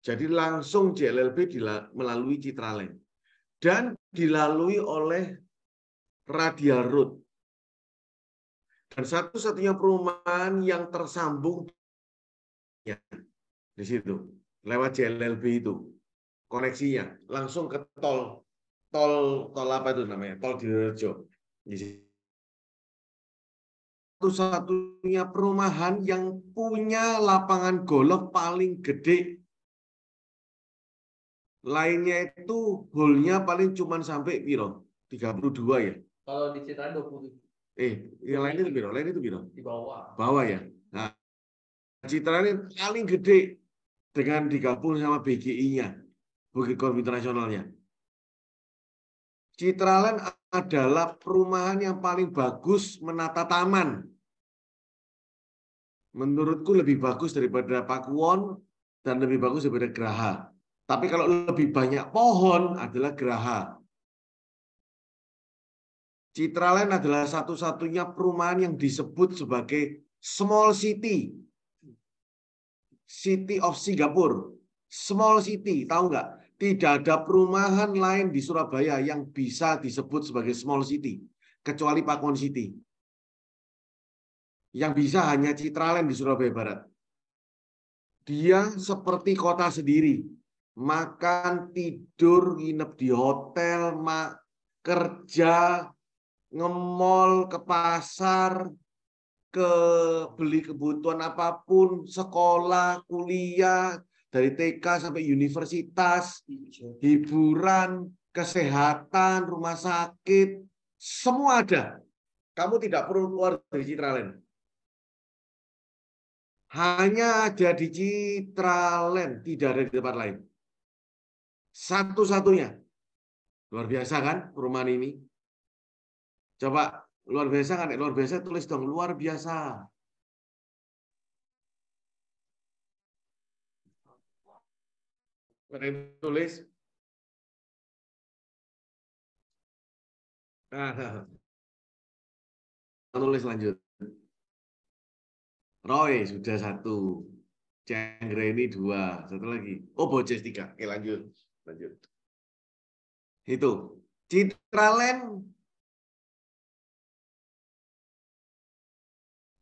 Jadi langsung JLLB melalui Citraland. Dan dilalui oleh Radial Road. Dan satu-satunya perumahan yang tersambung ya, di situ lewat JLLB itu koneksinya langsung ke tol apa itu namanya, tol Direjo. Satu-satunya perumahan yang punya lapangan golf paling gede. Lainnya itu hole-nya paling cuma sampai piro? 32 ya. Kalau di Citraland 20. Yang lain itu piro? Lain itu piro? Di bawah. Bawah ya. Nah, Citraland paling gede dengan digabung sama BGI-nya, Bukit Golf Internasionalnya. Citraland adalah perumahan yang paling bagus menata taman. Menurutku lebih bagus daripada Pakuwon dan lebih bagus daripada Graha. Tapi kalau lebih banyak pohon adalah Graha. Citraland adalah satu-satunya perumahan yang disebut sebagai small city. City of Singapore. Small city, tahu nggak? Tidak ada perumahan lain di Surabaya yang bisa disebut sebagai small city. Kecuali Pakuwon City. Yang bisa hanya Citraland di Surabaya Barat. Dia seperti kota sendiri. Makan, tidur, nginep di hotel, kerja, nge-mall, ke pasar, ke beli kebutuhan apapun, sekolah, kuliah, dari TK sampai universitas, hiburan, kesehatan, rumah sakit, semua ada. Kamu tidak perlu keluar dari Citraland. Hanya ada di Citraland, tidak ada di tempat lain. Satu-satunya. Luar biasa kan perumahan ini? Coba luar biasa kan? Luar biasa tulis dong, luar biasa. Ada yang tulis? Tulis lanjut. Roy sudah 1. Cenggreni 2. Satu lagi. Oh, Boces 3. Oke, lanjut. Itu. Citraland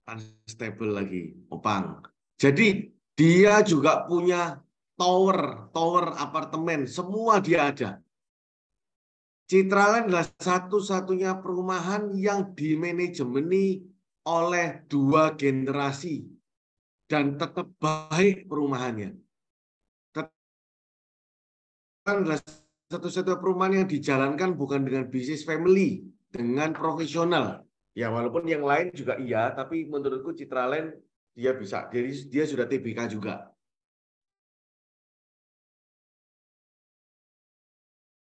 unstable lagi, Opang. Jadi dia juga punya tower apartemen, semua dia ada. Citraland adalah satu-satunya perumahan yang dimanajemeni oleh 2 generasi dan tetap baik perumahannya. Adalah satu-satunya perumahan yang dijalankan bukan dengan bisnis family, dengan profesional. Ya walaupun yang lain juga iya, tapi menurutku Citraland dia bisa. Jadi dia sudah TBK juga.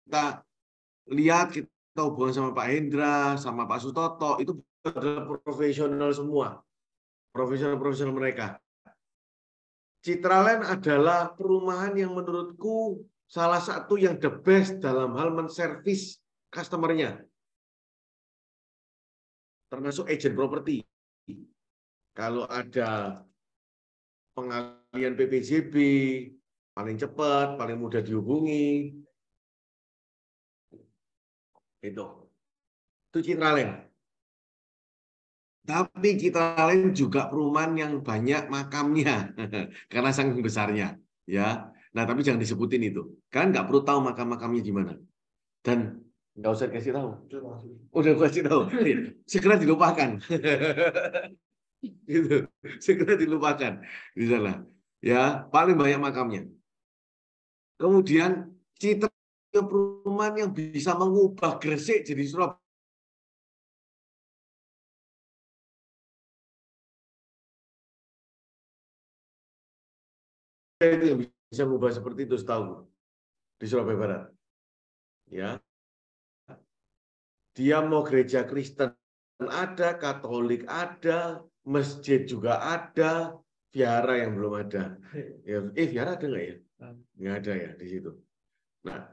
Kita lihat, kita hubungan sama Pak Hendra, sama Pak Sutoto, itu adalah profesional semua. Profesional mereka. Citraland adalah perumahan yang menurutku salah satu yang the best dalam hal menservis customer-nya. Termasuk agent properti. Kalau ada pengalian PPJB, paling cepat, paling mudah dihubungi. Itu Citraland. Tapi Citraland juga perumahan yang banyak makamnya karena saking besarnya, ya. Nah, tapi jangan disebutin itu. Kalian nggak perlu tahu makam-makamnya gimana. Dan nggak usah kasih tahu. Udah kasih tahu. Segera dilupakan. Gitu. Segera dilupakan. Di sana. Ya, paling banyak makamnya. Kemudian Citraland perumahan yang bisa mengubah Gresik jadi Surabaya. Itu yang bisa mengubah seperti itu setahu di Surabaya Barat. Ya, dia mau gereja Kristen ada, Katolik ada, masjid juga ada, vihara yang belum ada. Ya, vihara ada nggak ya? Nggak ada ya di situ. Nah,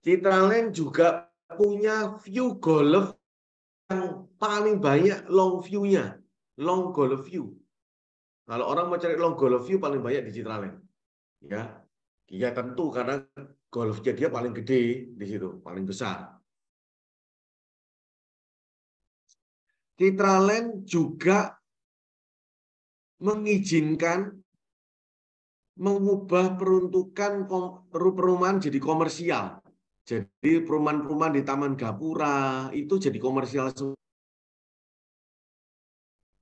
Citraland juga punya view golf yang paling banyak long view-nya, long golf view. Kalau orang mau cari long golf view paling banyak di Citraland. Ya, ya tentu karena golfnya dia paling gede di situ, paling besar. Citraland juga mengizinkan mengubah peruntukan perumahan jadi komersial. Jadi perumahan-perumahan di Taman Gapura itu jadi komersial.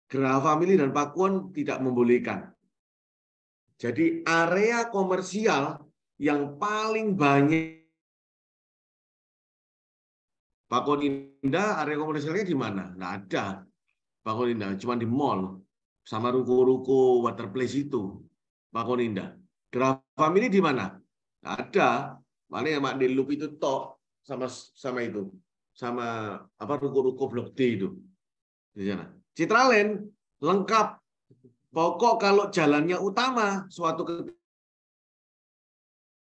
Geraha Family dan Pakuwon tidak membolehkan. Jadi area komersial yang paling banyak Pakuwon Indah, area komersialnya di mana? Nggak ada. Pakuwon Indah cuma di mall sama ruko-ruko water place itu. Pakuwon Indah. Geraha Family di mana? Nggak ada. Paling yang di Loop itu tok sama itu. Sama apa ruko-ruko Blok D itu. Di sana. Citraland lengkap. Pokok kalau jalannya utama suatu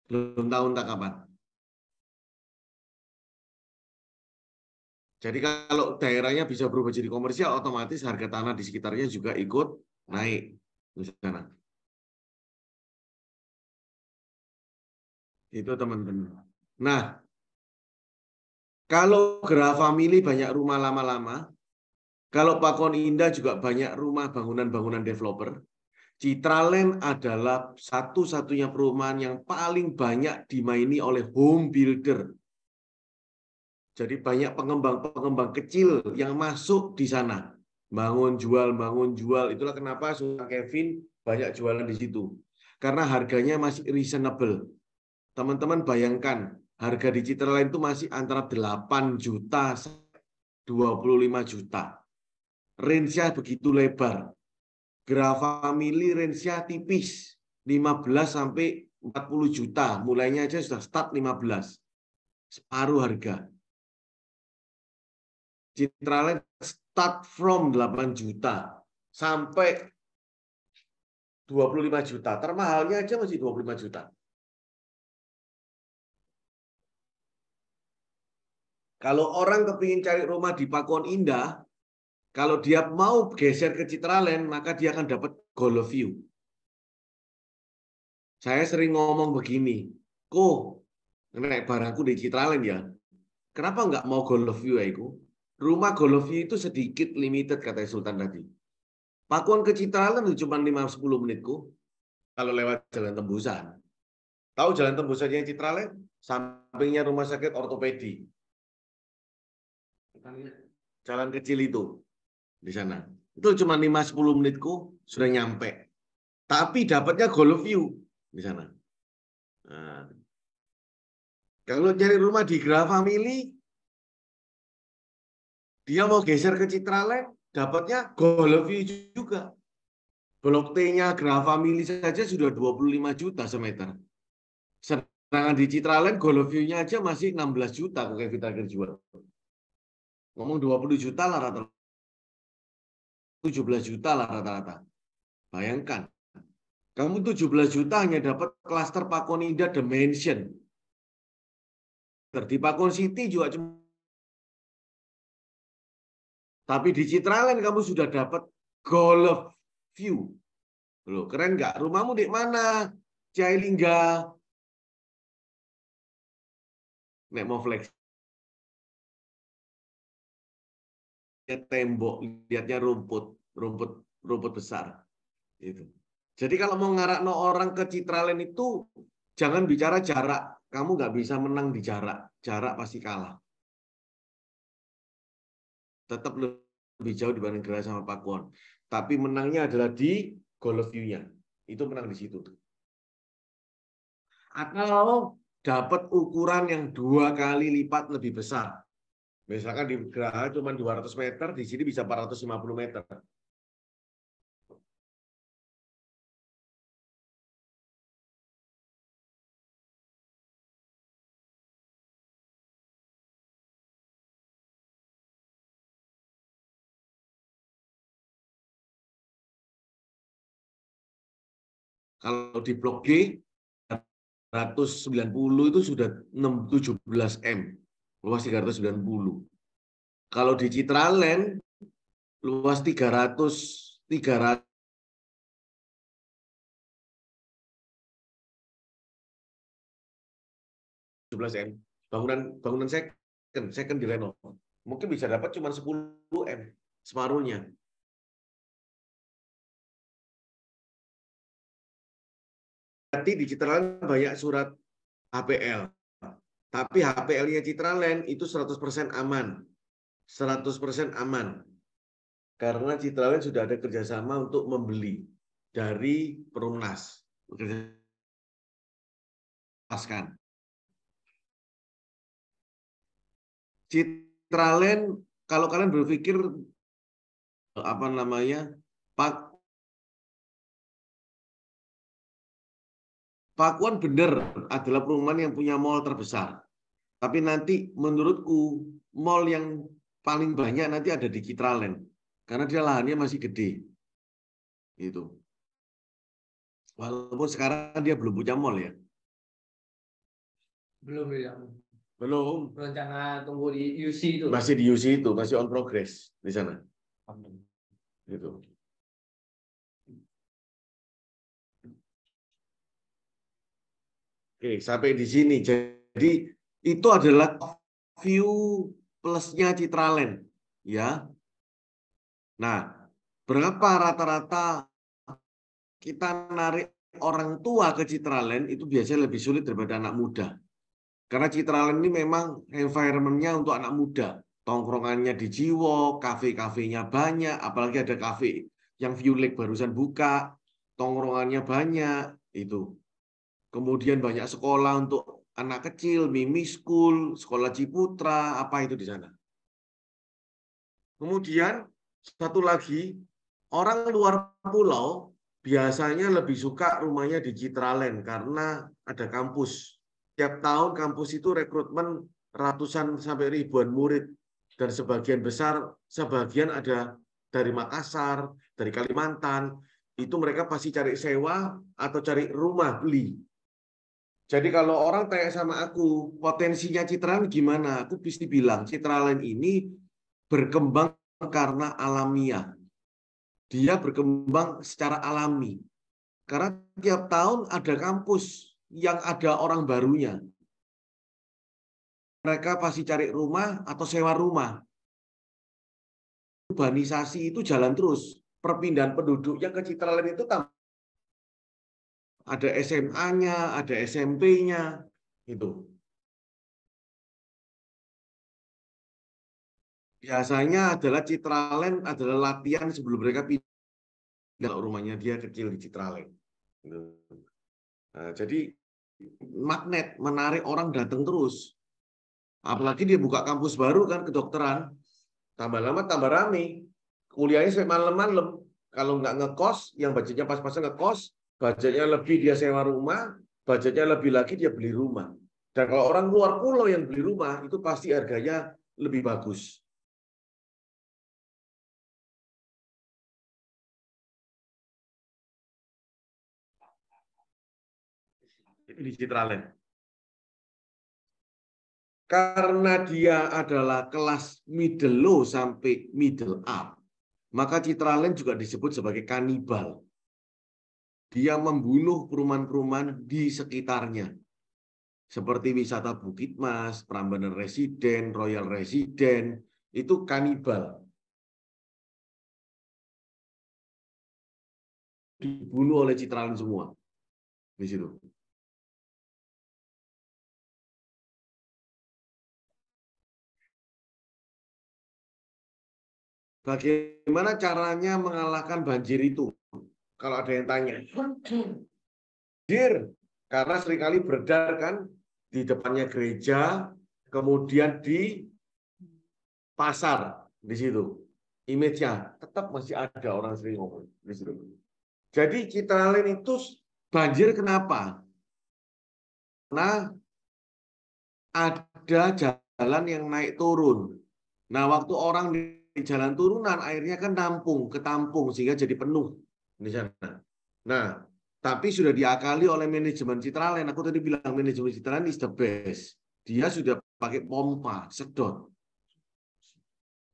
belum tahu entah kapan. Jadi kalau daerahnya bisa berubah jadi komersial, otomatis harga tanah di sekitarnya juga ikut naik. Di sana. Itu teman-teman. Nah, kalau Geraha Family banyak rumah lama-lama, kalau Pakuwon Indah juga banyak rumah bangunan-bangunan developer, Citraland adalah satu-satunya perumahan yang paling banyak dimaini oleh home builder. Jadi banyak pengembang-pengembang kecil yang masuk di sana. Bangun jual. Itulah kenapa Sultan Kevin banyak jualan di situ. Karena harganya masih reasonable. Teman-teman bayangkan, harga di Citraland itu masih antara 8 juta 25 juta. Range-nya begitu lebar. Geraha Family range-nya tipis. 15 sampai 40 juta. Mulainya aja sudah start 15. Separuh harga. Citraland start from 8 juta sampai 25 juta. Termahalnya aja masih 25 juta. Kalau orang kepingin cari rumah di Pakuwon Indah, kalau dia mau geser ke Citraland, maka dia akan dapat golf view. Saya sering ngomong begini, kok naik barangku di Citraland ya, kenapa nggak mau golf view ya itu? Rumah golf view itu sedikit limited, kata Sultan tadi. Pakuwon ke Citraland itu cuma 5-10 menitku, kalau lewat jalan tembusan. Tahu jalan tembusan yang Citraland? Sampingnya rumah sakit ortopedi. Jalan kecil itu di sana. Itu cuma 5-10 menitku sudah nyampe. Tapi dapatnya golf view di sana. Nah, kalau cari rumah di Geraha Family, dia mau geser ke Citraland, dapatnya golf view juga. Blok T-nya Geraha Family saja sudah 25 juta semeter. Sedangkan di Citraland golf view-nya aja masih 16 juta kok kayak kita jual. Ngomong 20 juta lah rata-rata. 17 juta lah rata-rata. Bayangkan. Kamu 17 juta hanya dapat klaster Pakuwon Indah The Mansion. Di Pakuwon City juga cuma. Tapi di Citraland kamu sudah dapat golf view. Loh, keren nggak? Rumahmu di mana? Cailingga. nek mau flex tembok, lihatnya rumput besar. Itu. Jadi kalau mau ngarakno orang ke Citraland itu jangan bicara jarak. Kamu nggak bisa menang di jarak. Jarak pasti kalah. Tetap lebih jauh dibanding Gerah sama Pakuan. Tapi menangnya adalah di goal view-nya. Itu menang di situ. Atau dapat ukuran yang 2 kali lipat lebih besar. Misalkan di Geraha cuma 200 meter, di sini bisa 450 meter. Kalau di blok G 190 itu sudah 17 M, luas 390. Kalau di Citraland luas 300 M. Bangunan second direnov. Mungkin bisa dapat cuma 10 M, separuhnya. Nanti di Citraland banyak surat HPL. Tapi HPL-nya Citraland itu 100% aman. 100% aman. Karena Citraland sudah ada kerjasama untuk membeli dari Perumnas. Citraland, kalau kalian berpikir apa namanya, Pakuan benar adalah perumahan yang punya mall terbesar. Tapi nanti menurutku mall yang paling banyak nanti ada di Citraland. Karena dia lahannya masih gede. Gitu. Walaupun sekarang dia belum punya mall ya. Belum ya. Belum. Rencana tunggu di UC itu. Masih di UC itu, masih on progress di sana. Gitu. Oke, sampai di sini. Jadi itu adalah view plusnya Citraland, ya. Nah, berapa rata-rata kita narik orang tua ke Citraland itu biasanya lebih sulit daripada anak muda. Karena Citraland ini memang environment-nya untuk anak muda. Tongkrongannya di Jiwo, kafe-kafenya banyak, apalagi ada kafe yang View Lake barusan buka, tongkrongannya banyak, itu. Kemudian banyak sekolah untuk anak kecil, Mimi School, sekolah Ciputra, apa itu di sana. Kemudian satu lagi, orang luar pulau biasanya lebih suka rumahnya di Citraland karena ada kampus. Tiap tahun kampus itu rekrutmen ratusan sampai ribuan murid. Dan sebagian besar, sebagian ada dari Makassar, dari Kalimantan. Itu mereka pasti cari sewa atau cari rumah beli. Jadi kalau orang tanya sama aku, potensinya Citraland gimana? Aku pasti bilang, Citraland ini berkembang karena alamiah. Dia berkembang secara alami. Karena tiap tahun ada kampus yang ada orang barunya. Mereka pasti cari rumah atau sewa rumah. Urbanisasi itu jalan terus. Perpindahan penduduknya ke Citraland itu ada SMA-nya, ada SMP-nya, itu. Biasanya adalah Citraland adalah latihan sebelum mereka pindah rumahnya dia kecil di Citraland. Nah, jadi magnet menarik orang datang terus. Apalagi dia buka kampus baru kan kedokteran, tambah lama tambah rame. Kuliahnya sampai malam-malam. Kalau nggak ngekos, yang budgetnya pas-pasan ngekos, budgetnya lebih dia sewa rumah, budgetnya lebih lagi dia beli rumah. Dan kalau orang luar pulau yang beli rumah, itu pasti harganya lebih bagus. Di Citraland. Karena dia adalah kelas middle low sampai middle up, maka Citraland juga disebut sebagai kanibal. Dia membunuh perumahan-perumahan di sekitarnya. seperti wisata Bukit Mas, Prambanan Residen, Royal Residen, itu kanibal. Dibunuh oleh Citraland semua di situ. Bagaimana caranya mengalahkan banjir itu? Kalau ada yang tanya. Banjir, karena seringkali beredar kan di depannya gereja, kemudian di pasar di situ. Image-nya tetap masih ada orang sering ngomong di situ. Jadi Citraland itu banjir kenapa? Karena ada jalan yang naik turun. Nah, waktu orang di jalan turunan, airnya kan ketampung, sehingga jadi penuh di sana. Nah, tapi sudah diakali oleh manajemen Citraland. Aku tadi bilang manajemen Citraland is the best. Dia sudah pakai pompa, sedot.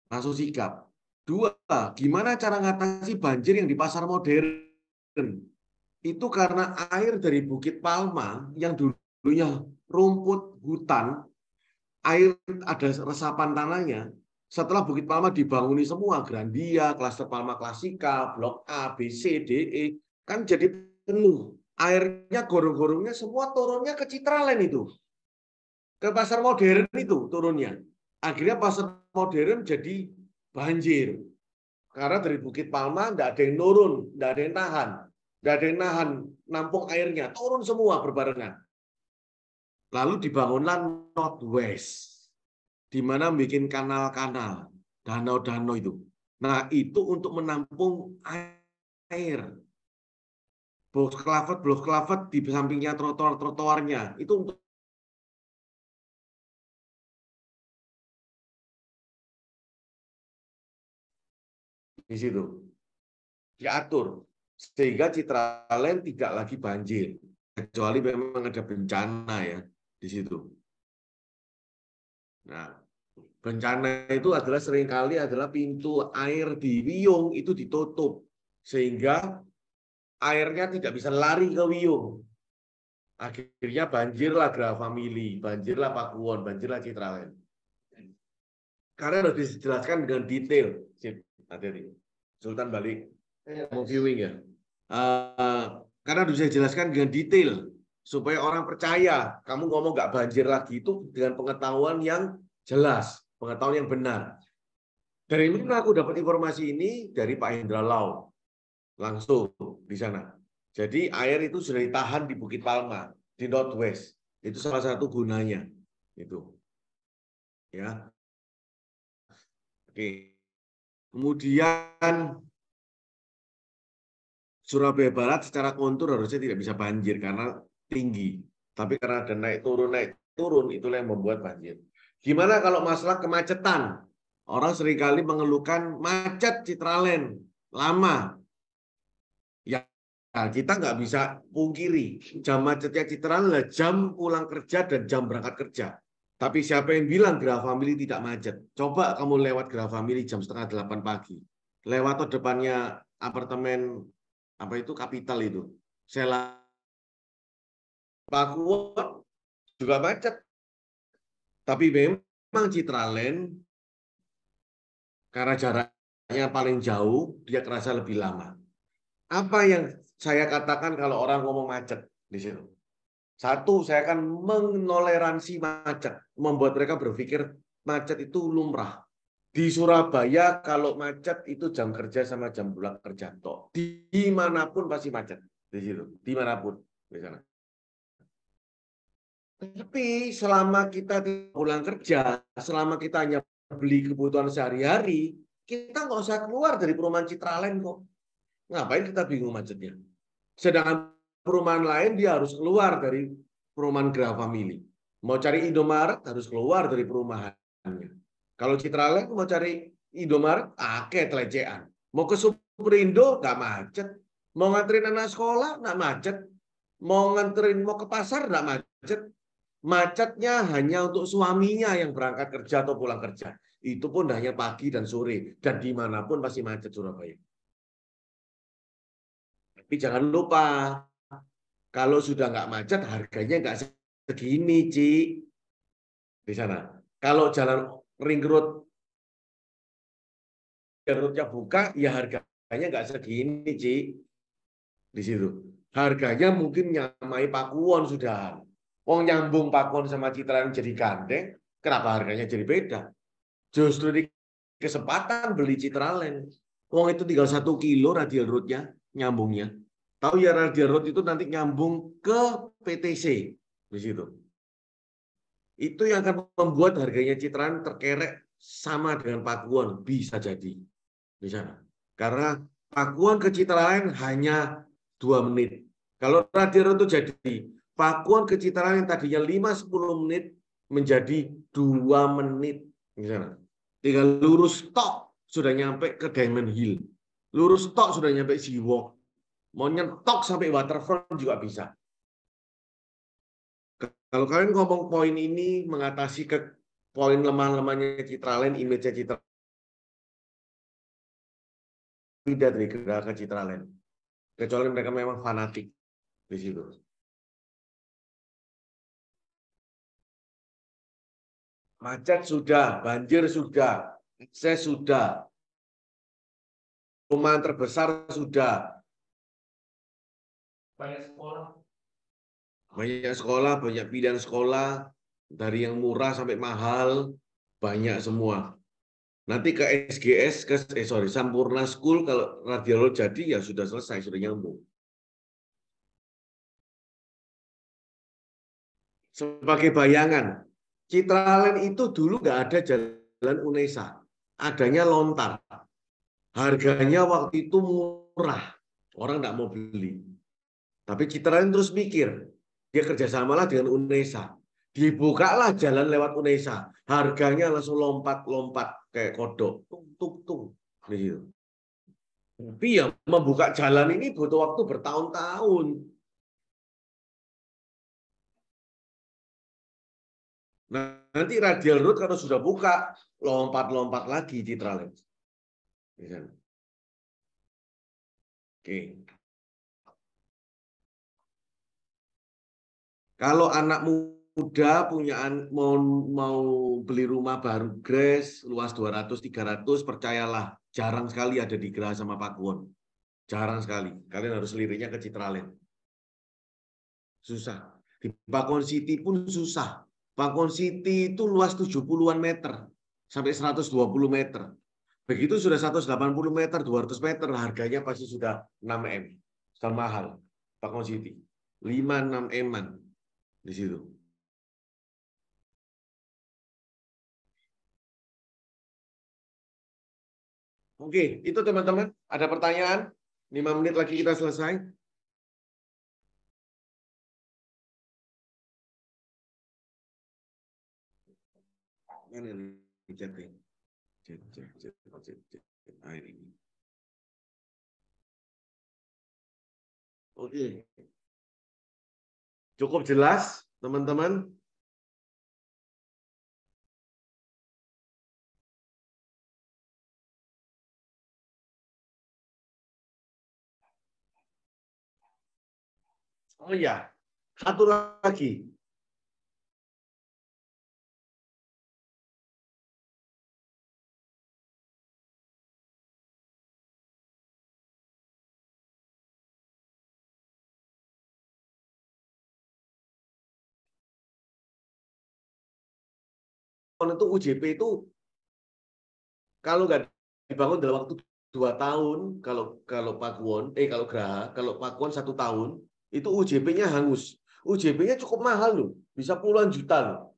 Langsung sikap. 2, gimana cara ngatasi banjir yang di pasar modern? Itu karena air dari Bukit Palma yang dulunya rumput hutan, air ada resapan tanahnya. Setelah Bukit Palma dibanguni semua, Grandia, Klaster Palma Klasika, Blok A, B, C, D, E, kan jadi penuh. Airnya gorong-gorongnya semua turunnya ke Citraland itu. Ke pasar modern itu turunnya. Akhirnya pasar modern jadi banjir. Karena dari Bukit Palma tidak ada yang turun, tidak ada yang tahan. Tidak ada yang nahan, nampung airnya. Turun semua berbarengan. Lalu dibangunlah Northwest. Di mana bikin kanal-kanal, danau-danau itu. Nah, itu untuk menampung air. Blok klavet di sampingnya trotoarnya. Itu untuk di situ. Diatur. Sehingga Citraland tidak lagi banjir. Kecuali memang ada bencana ya di situ. Nah, bencana itu adalah seringkali adalah pintu air di Wiyung itu ditutup. Sehingga airnya tidak bisa lari ke Wiyung. Akhirnya banjirlah Graha Family, banjirlah Pakuwon, banjirlah Citraland. Karena harus dijelaskan dengan detail. Hati-hati. Sultan balik. Mau viewing ya. Karena harus dijelaskan dengan detail. Supaya orang percaya. Kamu ngomong nggak banjir lagi itu dengan pengetahuan yang jelas. Pengetahuan yang benar. Dari mana aku dapat informasi ini? Dari Pak Hendra Lau. Langsung di sana. Jadi air itu sudah ditahan di Bukit Palma, di Northwest. Itu salah satu gunanya. Itu. Ya. Oke. Kemudian Surabaya Barat secara kontur harusnya tidak bisa banjir karena tinggi. Tapi karena ada naik turun, itulah yang membuat banjir. Gimana kalau masalah kemacetan? Orang seringkali mengeluhkan macet Citraland, lama. Ya, kita nggak bisa pungkiri. Jam macetnya Citraland adalah jam pulang kerja dan jam berangkat kerja. Tapi siapa yang bilang Graha Family tidak macet? Coba kamu lewat Graha Family jam 7:30 pagi. Lewat ke depannya apartemen apa itu Kapital itu. Sela Pakuwon juga macet. Tapi memang Citraland karena jaraknya paling jauh, dia kerasa lebih lama. Apa yang saya katakan kalau orang ngomong macet di situ? Satu, saya akan menoleransi macet, membuat mereka berpikir macet itu lumrah. Di Surabaya kalau macet itu jam kerja sama jam pulang kerja toh. Dimanapun pasti macet di situ, dimanapun di sana. Tapi selama kita pulang kerja, selama kita hanya beli kebutuhan sehari-hari, kita nggak usah keluar dari perumahan Citraland kok. Ngapain kita bingung macetnya? Sedangkan perumahan lain dia harus keluar dari perumahan Graha Family. Mau cari Indomaret harus keluar dari perumahannya. Kalau Citraland mau cari Indomaret, telecehan. Mau ke Superindo nggak macet. Mau nganterin anak sekolah nggak macet. Mau ke pasar nggak macet. Macetnya hanya untuk suaminya yang berangkat kerja atau pulang kerja. Itu pun hanya pagi dan sore. Dan dimanapun pasti macet Surabaya. Tapi jangan lupa, kalau sudah nggak macet, harganya nggak segini, Ci. Di sana. Kalau jalan ring road-nya buka, ya harganya nggak segini, Ci. Di situ. Harganya mungkin nyamai Pakuwon sudah. Wong nyambung Pakuwon sama Citraland jadi gandeng, kenapa harganya jadi beda? Justru di kesempatan beli Citraland. Wong itu tinggal 1 kilo radial road-nya, nyambungnya. Tahu ya radial road itu nanti nyambung ke PTC di situ. Itu yang akan membuat harganya Citraland terkerek sama dengan Pakuwon, bisa jadi di sana. Karena Pakuwon ke Citraland hanya 2 menit. Kalau radial road itu jadi Pakuwon ke Citraland yang tadinya 5-10 menit menjadi 2 menit di sana. Tinggal lurus tok sudah nyampe ke Diamond Hill. Lurus tok sudah nyampe Seawalk. Mau nyentok sampai waterfront juga bisa. Kalau kalian ngomong poin ini mengatasi ke poin lemah-lemahnya Citraland, image-nya Citraland, tidak dari gerakan Citraland. Kecuali mereka memang fanatik di situ. Macet sudah, banjir sudah, akses sudah, perumahan terbesar sudah. Banyak sekolah, banyak pilihan sekolah, dari yang murah sampai mahal, banyak semua. Nanti ke SGS, Sampurna School, kalau radial road jadi, ya sudah selesai, sudah nyambung. Sebagai bayangan, Citraland itu dulu nggak ada jalan UNESA, adanya lontar. Harganya waktu itu murah, orang nggak mau beli. Tapi Citraland terus mikir, dia kerjasamalah dengan UNESA. Dibukalah jalan lewat UNESA. Harganya langsung lompat-lompat kayak kodok. Tung. Gitu. Tapi ya membuka jalan ini butuh waktu bertahun-tahun. Nah, nanti radial road kalau sudah buka, lompat-lompat lagi Citraland. Oke. Kalau anak muda punya mau beli rumah baru Grace luas 200-300, percayalah jarang sekali ada di Geraha sama Pakuwon. Jarang sekali. Kalian harus liriknya ke Citraland. Susah. Di Pakuwon City pun susah. Pakuwon City itu luas 70-an meter sampai 120 meter. Begitu sudah 180 meter, 200 meter, harganya pasti sudah 6M. Sudah mahal. Pakuwon City. 5-6 M-an di situ. Oke, itu teman-teman. Ada pertanyaan? 5 menit lagi kita selesai. Ini chatting. Chat. Ini. Oke. Cukup jelas, teman-teman? Oh iya, satu lagi. Itu UJP itu kalau nggak dibangun dalam waktu 2 tahun, kalau Pakuwon, kalau Geraha, kalau Pakuwon 1 tahun, itu UJP-nya hangus. UJP-nya cukup mahal loh, bisa puluhan juta loh.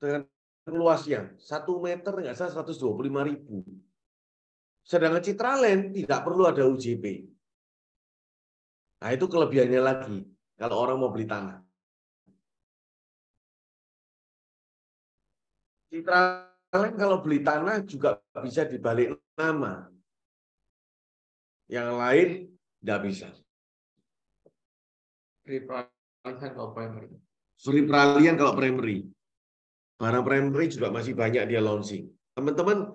Dengan luasnya 1 meter nggak salah 125.000. Sedangkan Citraland tidak perlu ada UJP. Nah itu kelebihannya lagi kalau orang mau beli tanah. Citraland kalau beli tanah juga bisa dibalik nama. Yang lain tidak bisa. Free peralihan kalau primary. Free peralihan kalau primary. Barang primary juga masih banyak dia launching. Teman-teman,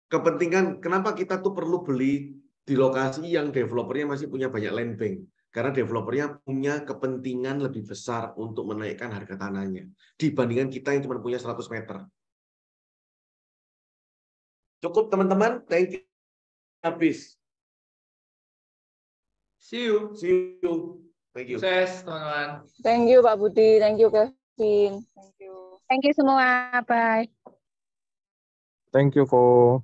kepentingan kenapa kita tuh perlu beli di lokasi yang developernya masih punya banyak land bank. Karena developernya punya kepentingan lebih besar untuk menaikkan harga tanahnya dibandingkan kita yang cuma punya 100 meter. Cukup teman-teman, thank you. Habis. See you. See you. Thank you. Sukses teman-teman. Thank you Pak Budi, thank you Kevin. Thank you. Thank you semua. Bye. Thank you, Ko.